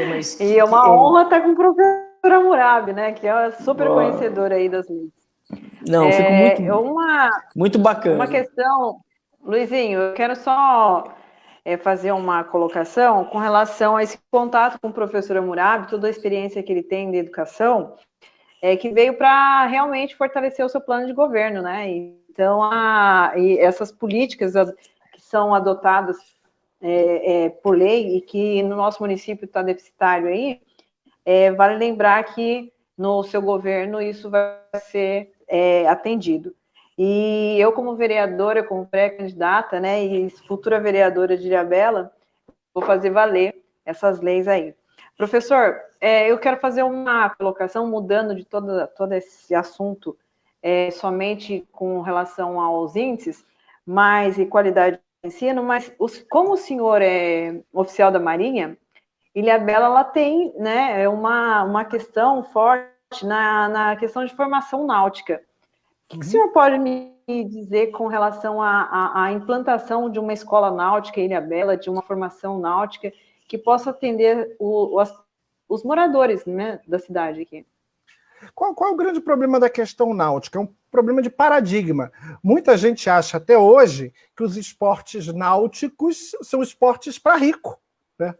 Mas e é uma honra estar com o professor Hammurabi, né? Que é super conhecedor aí das leis. Não, fico muito bacana. Uma questão, Luizinho, eu quero só fazer uma colocação com relação a esse contato com o professor Hammurabi, toda a experiência que ele tem de educação, que veio para realmente fortalecer o seu plano de governo, né? Então, e essas políticas que são adotadas por lei e que no nosso município está deficitário aí, vale lembrar que no seu governo isso vai ser atendido. E eu, como vereadora, como pré-candidata, né, e futura vereadora de Ilhabela, vou fazer valer essas leis aí. Professor, eu quero fazer uma colocação, mudando de todo esse assunto, somente com relação aos índices, e qualidade de ensino, mas como o senhor é oficial da Marinha, Ilhabela ela tem, né, uma questão forte na questão de formação náutica. O que o senhor pode me dizer com relação à implantação de uma escola náutica em Ilhabela, de uma formação náutica que possa atender os moradores, né, da cidade aqui? Qual é o grande problema da questão náutica? É um problema de paradigma. Muita gente acha até hoje que os esportes náuticos são esportes para rico, né?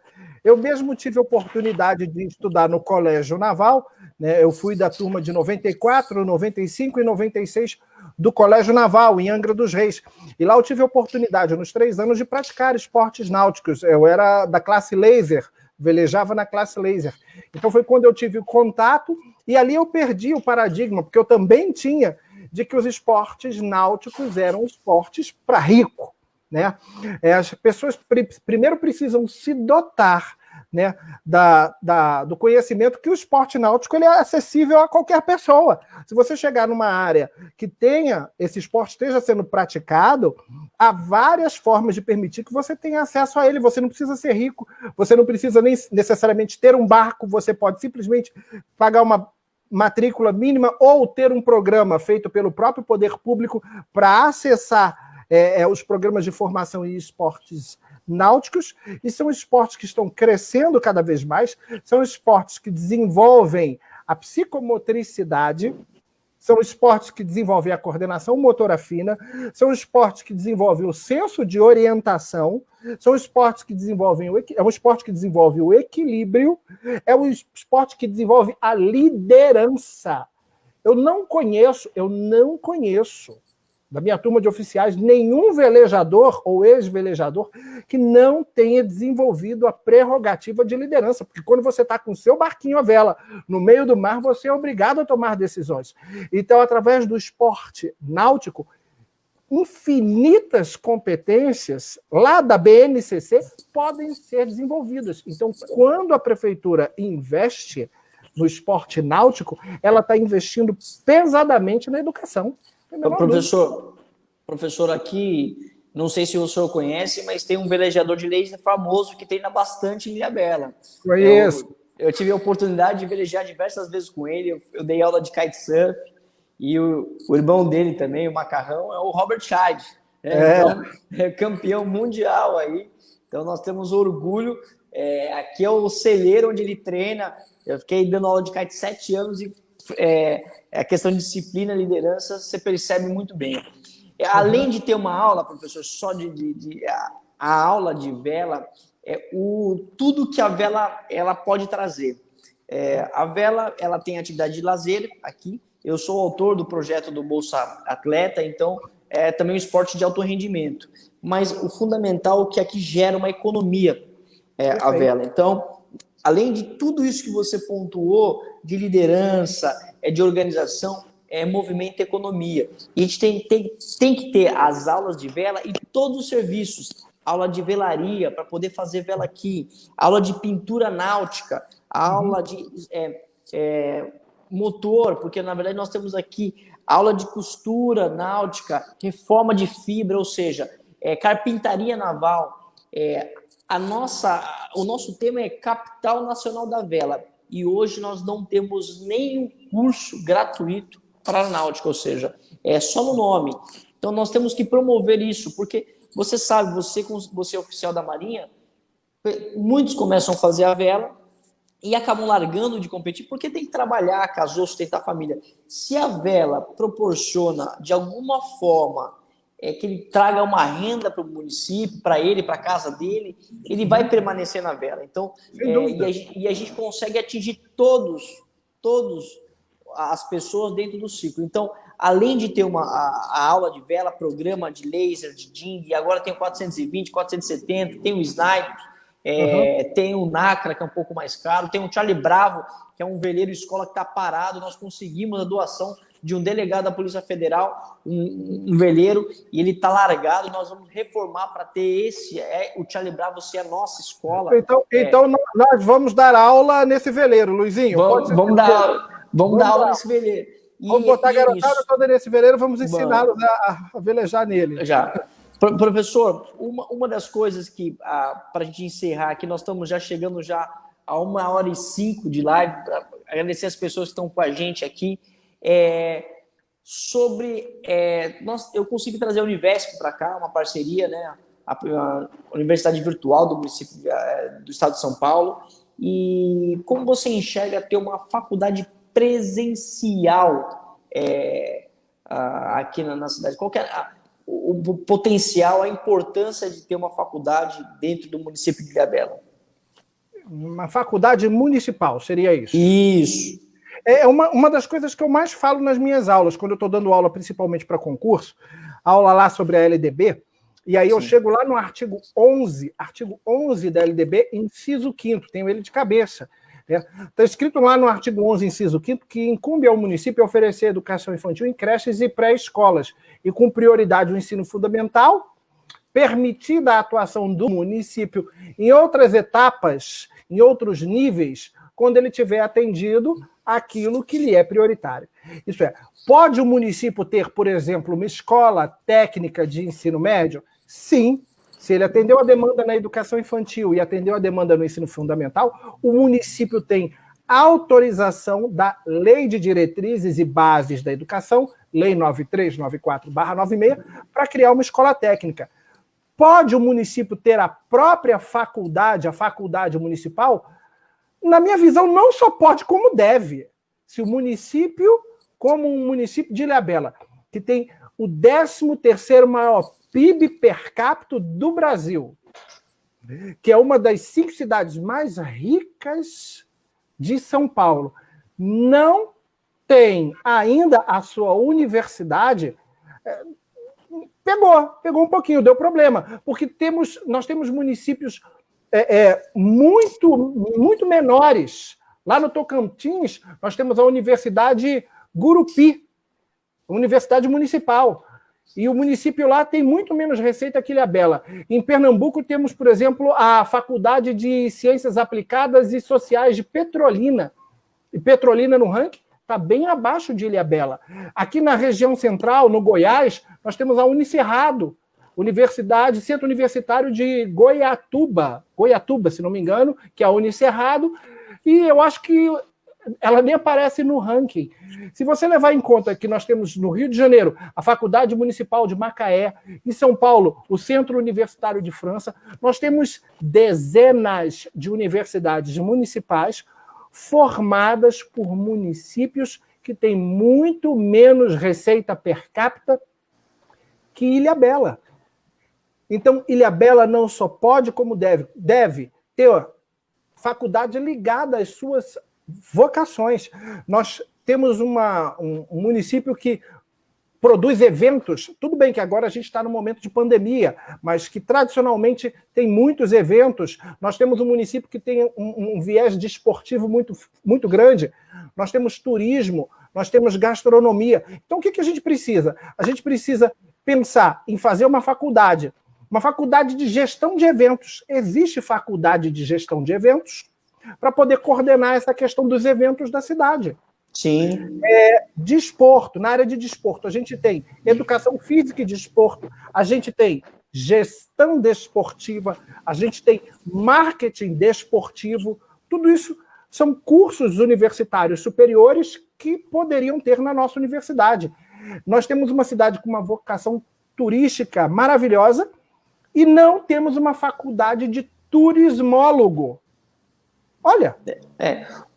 Eu mesmo tive a oportunidade de estudar no Colégio Naval, né? Eu fui da turma de 94, 95 e 96 do Colégio Naval, em Angra dos Reis. E lá eu tive a oportunidade, nos 3 anos, de praticar esportes náuticos. Eu era da classe laser, velejava na classe laser. Então foi quando eu tive o contato, e ali eu perdi o paradigma, porque eu também tinha de que os esportes náuticos eram esportes para rico, né? As pessoas primeiro precisam se dotar né, do conhecimento que o esporte náutico ele é acessível a qualquer pessoa. Se você chegar numa área que tenha esse esporte esteja sendo praticado, há várias formas de permitir que você tenha acesso a ele. Você não precisa ser rico, você não precisa nem necessariamente ter um barco, você pode simplesmente pagar uma matrícula mínima ou ter um programa feito pelo próprio poder público para acessar os programas de formação em esportes náuticos, e são esportes que estão crescendo cada vez mais, são esportes que desenvolvem a psicomotricidade, são esportes que desenvolvem a coordenação motora fina, são esportes que desenvolvem o senso de orientação, são esportes que desenvolvem é um esporte que desenvolve o equilíbrio, é um esporte que desenvolve a liderança. Eu não conheço da minha turma de oficiais, nenhum velejador ou ex-velejador que não tenha desenvolvido a prerrogativa de liderança, porque quando você está com o seu barquinho à vela no meio do mar, você é obrigado a tomar decisões. Então, através do esporte náutico, infinitas competências lá da BNCC podem ser desenvolvidas. Então, quando a prefeitura investe no esporte náutico, ela está investindo pesadamente na educação. Professor, aqui, não sei se o senhor conhece, mas tem um velejador de laser famoso que treina bastante em Ilhabela. Conheço. Eu tive a oportunidade de velejar diversas vezes com ele, eu dei aula de kitesurf, e o irmão dele também, o Macarrão, é o Robert Scheid, então, é campeão mundial aí. Então nós temos orgulho. Aqui é o celeiro onde ele treina. Eu fiquei dando aula de kite 7 anos e a questão de disciplina, liderança, você percebe muito bem. Além de ter uma aula, professor, só a aula de vela, tudo que a vela ela pode trazer. A vela ela tem atividade de lazer aqui. Eu sou autor do projeto do Bolsa Atleta, então é também um esporte de alto rendimento. Mas o fundamental é que aqui gera uma economia, a vela. Então, além de tudo isso que você pontuou, de liderança, de organização, movimento e economia. E a gente tem que ter as aulas de vela e todos os serviços. Aula de velaria, para poder fazer vela aqui. Aula de pintura náutica. Aula de motor, porque na verdade nós temos aqui aula de costura náutica, reforma de fibra, ou seja, carpintaria naval. O nosso tema é Capital Nacional da Vela, e hoje nós não temos nenhum curso gratuito para a náutica, ou seja, é só no nome. Então nós temos que promover isso, porque você sabe, você é oficial da Marinha, muitos começam a fazer a vela e acabam largando de competir porque tem que trabalhar, casou, sustentar a família. Se a vela proporciona de alguma forma que ele traga uma renda para o município, para ele, para a casa dele, ele vai permanecer na vela. Então, e a gente consegue atingir todos as pessoas dentro do ciclo. Então, além de ter a aula de vela, programa de laser, de ding, agora tem o 420, 470, tem o sniper, tem o NACRA, que é um pouco mais caro, tem o Charlie Bravo, que é um veleiro escola que está parado. Nós conseguimos a doação de um delegado da Polícia Federal, um veleiro, e ele está largado. Nós vamos reformar para ter o Charlie Bravo ser a nossa escola. Então nós vamos dar aula nesse veleiro, Luizinho. Vamos dar aula nesse veleiro. Vamos botar a garotada toda nesse veleiro, vamos ensiná-los a velejar nele. Já. Professor, uma das coisas que, para a gente encerrar aqui, nós estamos já chegando a 1h05 de live, para agradecer as pessoas que estão com a gente aqui. Eu consigo trazer a Univesp para cá, uma parceria, né? A Universidade Virtual do município do estado de São Paulo. E como você enxerga ter uma faculdade presencial aqui na cidade? Qual que é o potencial, a importância de ter uma faculdade dentro do município de Ilhabela? Uma faculdade municipal, seria isso? Isso. Uma das coisas que eu mais falo nas minhas aulas, quando eu estou dando aula principalmente para concurso, aula lá sobre a LDB, e aí eu chego lá no artigo 11 da LDB, inciso 5º, tenho ele de cabeça. Está escrito lá no artigo 11, inciso 5º, que incumbe ao município oferecer educação infantil em creches e pré-escolas, e com prioridade o ensino fundamental, permitida a atuação do município em outras etapas em outros níveis, quando ele tiver atendido aquilo que lhe é prioritário. Isso é, pode o município ter, por exemplo, uma escola técnica de ensino médio? Sim. Se ele atendeu a demanda na educação infantil e atendeu a demanda no ensino fundamental, o município tem autorização da Lei de Diretrizes e Bases da Educação, Lei 9394/96, para criar uma escola técnica. Pode o município ter a própria faculdade, a faculdade municipal? Na minha visão, não só pode, como deve. Se o município, como um município de Ilhabela, que tem o 13º maior PIB per capita do Brasil, que é uma das 5 cidades mais ricas de São Paulo, não tem ainda a sua universidade, pegou um pouquinho, deu problema, porque nós temos municípios muito menores. Lá no Tocantins, nós temos a Universidade Gurupi, Universidade Municipal, e o município lá tem muito menos receita que Ilhabela. Em Pernambuco temos, por exemplo, a Faculdade de Ciências Aplicadas e Sociais de Petrolina. E Petrolina, no ranking, está bem abaixo de Ilhabela. Aqui na região central, no Goiás, nós temos a Unicerrado, Centro Universitário de Goiatuba, se não me engano, que é a Unicerrado, e eu acho que ela nem aparece no ranking. Se você levar em conta que nós temos no Rio de Janeiro a Faculdade Municipal de Macaé, em São Paulo, o Centro Universitário de França, nós temos dezenas de universidades municipais formadas por municípios que têm muito menos receita per capita que Ilhabela. Então, Ilhabela não só pode, como deve ter faculdade ligada às suas vocações. Nós temos um município que produz eventos, tudo bem que agora a gente está no momento de pandemia, mas que tradicionalmente tem muitos eventos. Nós temos um município que tem um viés desportivo muito grande. Nós temos turismo, nós temos gastronomia. Então, o que a gente precisa? A gente precisa pensar em fazer uma faculdade de gestão de eventos. Existe faculdade de gestão de eventos para poder coordenar essa questão dos eventos da cidade. Sim. Desporto, na área de desporto, a gente tem educação física e desporto, a gente tem gestão desportiva, a gente tem marketing desportivo, tudo isso são cursos universitários superiores que poderiam ter na nossa universidade. Nós temos uma cidade com uma vocação turística maravilhosa e não temos uma faculdade de turismólogo. Olha.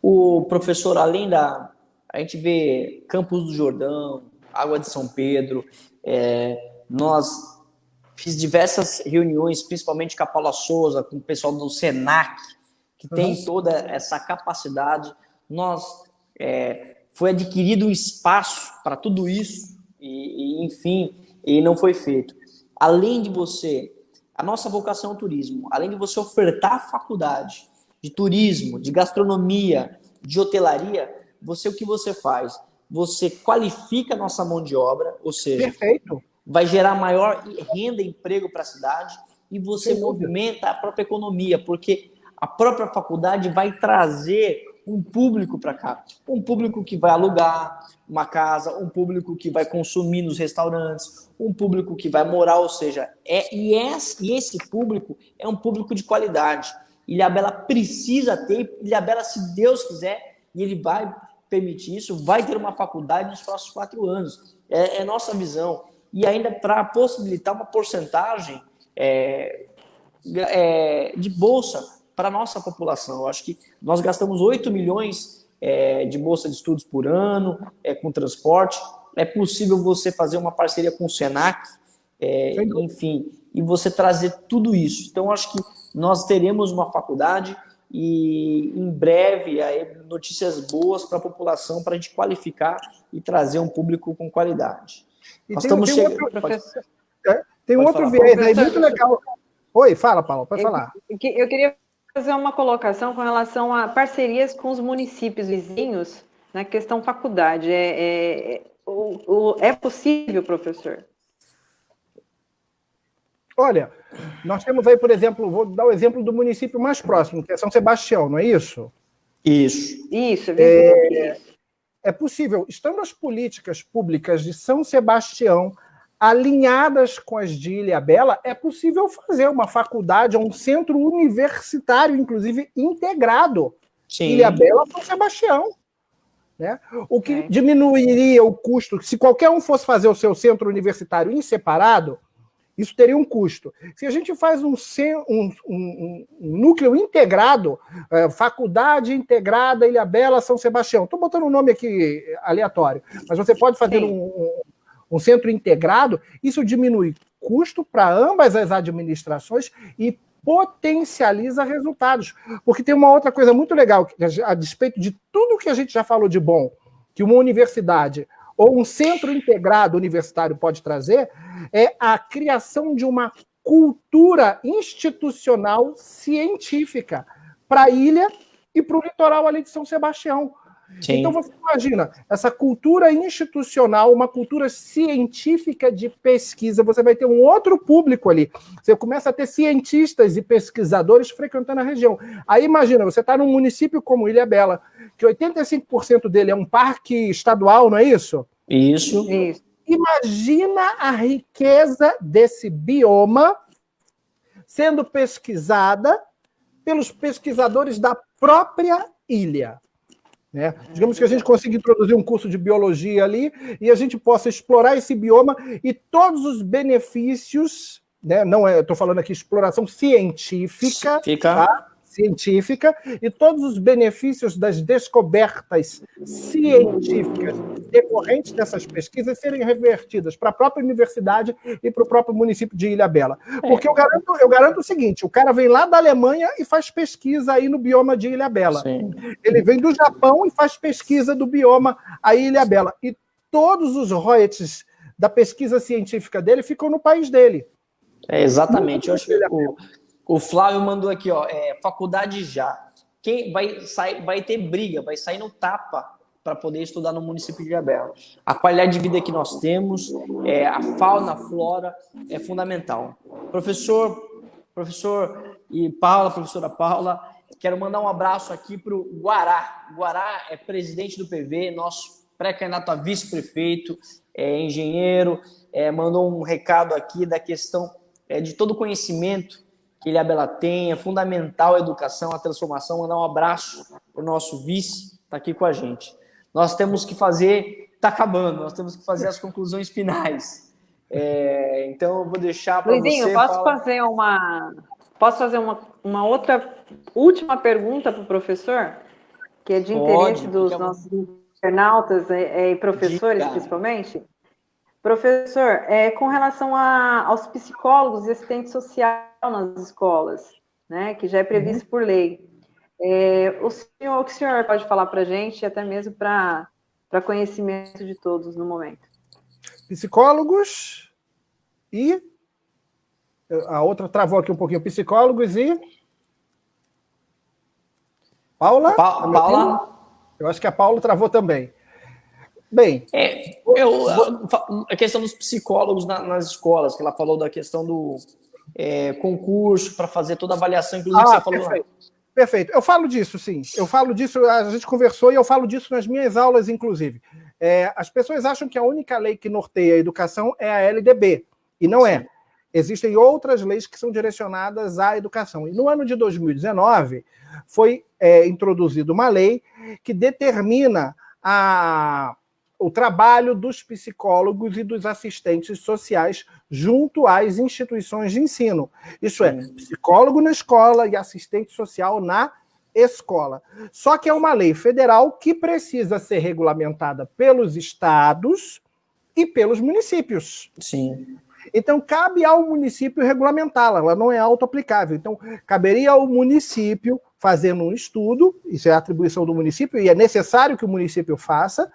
O professor, a gente vê Campos do Jordão, Água de São Pedro, nós fiz diversas reuniões, principalmente com a Paula Souza, com o pessoal do Senac, que tem toda essa capacidade. Foi adquirido um espaço para tudo isso, enfim, não foi feito. Além de a nossa vocação é o turismo, além de você ofertar a faculdade de turismo, de gastronomia, de hotelaria, o que você faz? Você qualifica a nossa mão de obra, ou seja, perfeito, vai gerar maior renda e emprego para a cidade e você movimenta a própria economia, porque a própria faculdade vai trazer um público para cá, um público que vai alugar uma casa, um público que vai consumir nos restaurantes, um público que vai morar, ou seja, esse público é um público de qualidade. Ilhabela precisa ter, Ilhabela, se Deus quiser, e ele vai permitir isso, vai ter uma faculdade nos próximos 4 anos. É nossa visão. E ainda para possibilitar uma porcentagem de bolsa para a nossa população. Eu acho que nós gastamos 8 milhões de bolsa de estudos por ano, com transporte. É possível você fazer uma parceria com o Senac, enfim, e você trazer tudo isso. Então, acho que nós teremos uma faculdade e, em breve, notícias boas para a população, para a gente qualificar e trazer um público com qualidade. Nós estamos chegando... Tem um outro viés aí muito legal. Oi, fala, Paula, pode falar. Eu queria fazer uma colocação com relação a parcerias com os municípios vizinhos na questão faculdade. É possível, professor? Olha, nós temos aí, por exemplo, vou dar o exemplo do município mais próximo, que é São Sebastião, não é isso? Isso. Isso, É possível, estando as políticas públicas de São Sebastião alinhadas com as de Ilhabela, é possível fazer uma faculdade, um centro universitário, inclusive, integrado. Sim. Ilhabela São Sebastião. Né? O que diminuiria o custo, se qualquer um fosse fazer o seu centro universitário em separado, isso teria um custo. Se a gente faz um núcleo integrado, faculdade integrada Ilhabela São Sebastião, estou botando um nome aqui aleatório, mas você pode fazer um centro integrado, isso diminui custo para ambas as administrações e potencializa resultados. Porque tem uma outra coisa muito legal, a despeito de tudo que a gente já falou de bom, que uma universidade ou um centro integrado universitário pode trazer, é a criação de uma cultura institucional científica para a ilha e para o litoral ali de São Sebastião. Sim. Então você imagina, essa cultura institucional, uma cultura científica de pesquisa, você vai ter um outro público ali. Você começa a ter cientistas e pesquisadores frequentando a região. Aí imagina, você está num município como Ilhabela, que 85% dele é um parque estadual, não é isso? Isso. Imagina a riqueza desse bioma sendo pesquisada pelos pesquisadores da própria ilha. Né? Digamos que a gente consiga introduzir um curso de biologia ali e a gente possa explorar esse bioma e todos os benefícios, né? Não é, estou falando aqui exploração científica, tá? Científica, e todos os benefícios das descobertas científicas decorrentes dessas pesquisas serem revertidas para a própria universidade e para o próprio município de Ilhabela. Porque eu garanto o seguinte, o cara vem lá da Alemanha e faz pesquisa aí no bioma de Ilhabela. Sim. Ele vem do Japão e faz pesquisa do bioma aí em Ilhabela. E todos os royalties da pesquisa científica dele ficam no país dele. Exatamente. Eu acho que o Flávio mandou aqui, ó, faculdade já. Quem vai ter briga, vai sair no tapa para poder estudar no município de Ilhabela. A qualidade de vida que nós temos, a fauna, a flora, é fundamental. Professor e professora Paula, quero mandar um abraço aqui para o Guará. Guará é presidente do PV, nosso pré-candidato a vice-prefeito, engenheiro, mandou um recado aqui da questão de todo o conhecimento que Ilhabela tem, é fundamental a educação, a transformação. Mandar um abraço para o nosso vice, está aqui com a gente. Nós temos que fazer, está acabando, nós temos que fazer as conclusões finais. Então, eu vou deixar para você... Luizinho, posso fazer uma outra última pergunta para o professor, que é de interesse dos nossos internautas e professores, principalmente? Professor, com relação aos psicólogos e assistente social nas escolas, né, que já é previsto por lei, o que o senhor pode falar para a gente, até mesmo para conhecimento de todos no momento? Psicólogos e... A outra travou aqui um pouquinho. Psicólogos e... Paula? Paula? Eu acho que a Paula travou também. Bem... a questão dos psicólogos nas escolas, que ela falou da questão do concurso para fazer toda a avaliação, inclusive você falou lá. Perfeito. Eu falo disso, sim. Eu falo disso, a gente conversou e eu falo disso nas minhas aulas, inclusive. As pessoas acham que a única lei que norteia a educação é a LDB, e não é. Existem outras leis que são direcionadas à educação. E no ano de 2019, foi introduzida uma lei que determina o trabalho dos psicólogos e dos assistentes sociais junto às instituições de ensino. Isso é, psicólogo na escola e assistente social na escola. Só que é uma lei federal que precisa ser regulamentada pelos estados e pelos municípios. Sim. Então, cabe ao município regulamentá-la, ela não é auto-aplicável. Então, caberia ao município fazendo um estudo, isso é a atribuição do município, e é necessário que o município faça,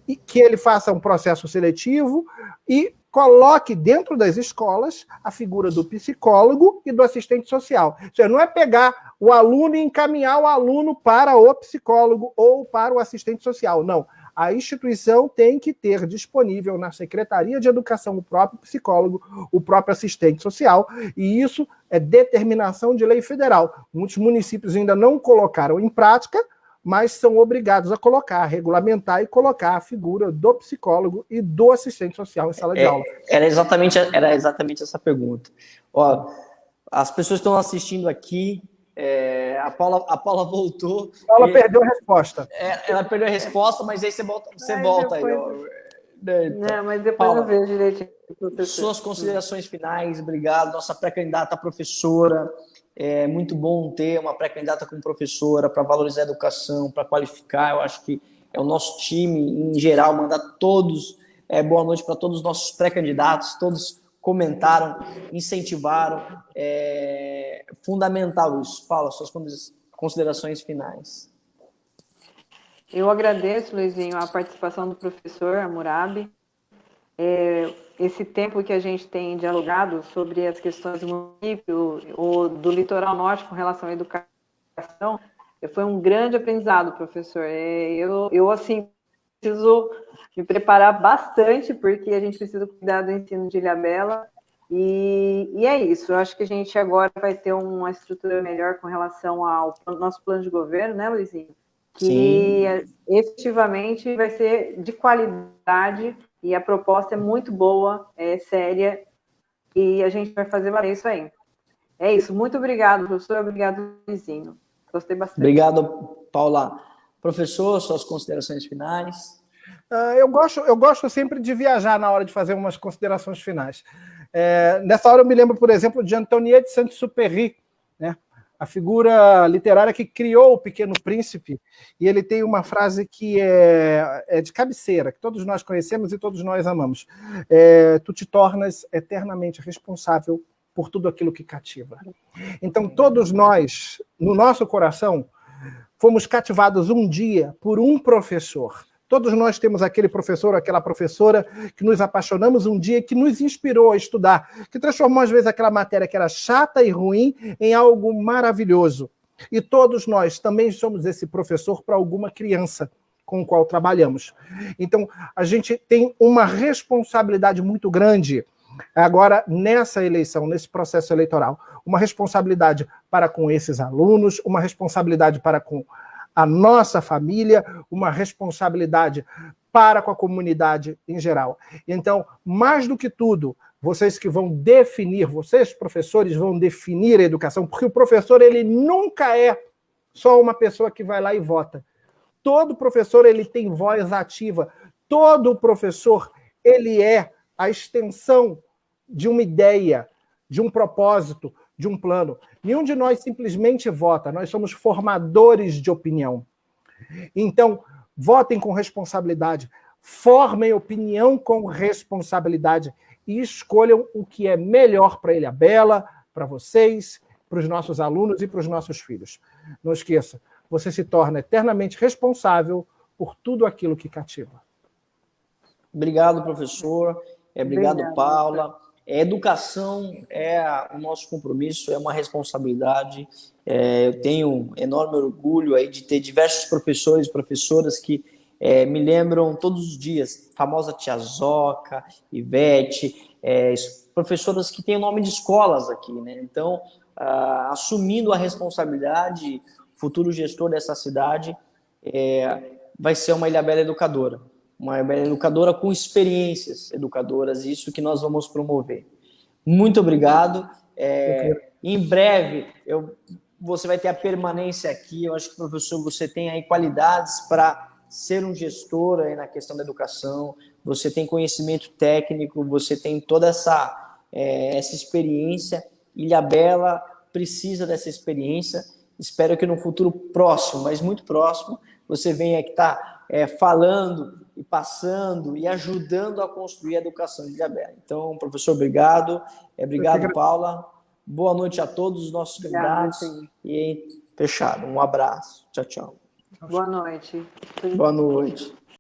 e que ele faça um processo seletivo e coloque dentro das escolas a figura do psicólogo e do assistente social. Ou seja, não é pegar o aluno e encaminhar o aluno para o psicólogo ou para o assistente social, não. a instituição tem que ter disponível na Secretaria de Educação o próprio psicólogo, o próprio assistente social, e isso é determinação de lei federal. Muitos municípios ainda não colocaram em prática, mas são obrigados a colocar, a regulamentar e colocar a figura do psicólogo e do assistente social em sala de aula. Era exatamente essa pergunta. Ó, as pessoas estão assistindo aqui, a Paula voltou. A Paula perdeu a resposta. Ela perdeu a resposta, mas aí você volta aí. Ó. Não, mas depois Paula, eu vejo direitinho. Suas considerações finais, obrigado. Nossa pré-candidata professora. É muito bom ter uma pré-candidata como professora para valorizar a educação, para qualificar. Eu acho que é o nosso time, em geral, mandar todos, boa noite para todos os nossos pré-candidatos, todos comentaram, incentivaram. É fundamental isso. Paula, suas considerações finais. Eu agradeço, Luizinho, a participação do professor Hammurabi. Esse tempo que a gente tem dialogado sobre as questões do município ou do litoral norte com relação à educação, foi um grande aprendizado, professor. Eu assim, preciso me preparar bastante, porque a gente precisa cuidar do ensino de Ilhabela, e é isso. Eu acho que a gente agora vai ter uma estrutura melhor com relação ao nosso plano de governo, né, Luizinho? Que efetivamente vai ser de qualidade, e a proposta é muito boa, é séria, e a gente vai fazer valer isso aí. É isso. Muito obrigado, professor. Obrigado, Luizinho. Gostei bastante. Obrigado, Paula. Professor, suas considerações finais. Eu gosto sempre de viajar na hora de fazer umas considerações finais. Nessa hora eu me lembro, por exemplo, de Antoniette de Saint-Exupéry, né? A figura literária que criou o Pequeno Príncipe, e ele tem uma frase que é de cabeceira, que todos nós conhecemos e todos nós amamos. Tu te tornas eternamente responsável por tudo aquilo que cativa. Então, todos nós, no nosso coração, fomos cativados um dia por um professor. Todos nós temos aquele professor, aquela professora que nos apaixonamos um dia, que nos inspirou a estudar, que transformou às vezes aquela matéria que era chata e ruim em algo maravilhoso. E todos nós também somos esse professor para alguma criança com o qual trabalhamos. Então, a gente tem uma responsabilidade muito grande agora nessa eleição, nesse processo eleitoral. Uma responsabilidade para com esses alunos, uma responsabilidade para com a nossa família, uma responsabilidade para com a comunidade em geral. Então, mais do que tudo, vocês que vão definir, vocês professores vão definir a educação, porque o professor ele nunca é só uma pessoa que vai lá e vota. Todo professor ele tem voz ativa, todo professor ele é a extensão de uma ideia, de um propósito, de um plano. Nenhum de nós simplesmente vota, nós somos formadores de opinião. Então, votem com responsabilidade, formem opinião com responsabilidade e escolham o que é melhor para Ilhabela, para vocês, para os nossos alunos e para os nossos filhos. Não esqueça, você se torna eternamente responsável por tudo aquilo que cativa. Obrigado, professor. Obrigado, Paula. Educação é o nosso compromisso, é uma responsabilidade. Eu tenho enorme orgulho aí de ter diversos professores e professoras que me lembram todos os dias, famosa tia Zoca, Ivete, professoras que têm o nome de escolas aqui, né? Então, assumindo a responsabilidade, futuro gestor dessa cidade vai ser uma Ilhabela educadora. Uma educadora com experiências educadoras, isso que nós vamos promover. Muito obrigado. Em breve, você vai ter a permanência aqui. Eu acho que, professor, você tem aí qualidades para ser um gestor aí na questão da educação, você tem conhecimento técnico, você tem toda essa experiência. Ilhabela precisa dessa experiência. Espero que no futuro próximo, mas muito próximo, você venha aqui falando e passando e ajudando a construir a educação de Ilhabela. Então, professor, obrigado. Obrigado, Paula. Boa noite a todos os nossos candidatos. E fechado. Um abraço. Tchau, tchau. Boa noite. Boa noite.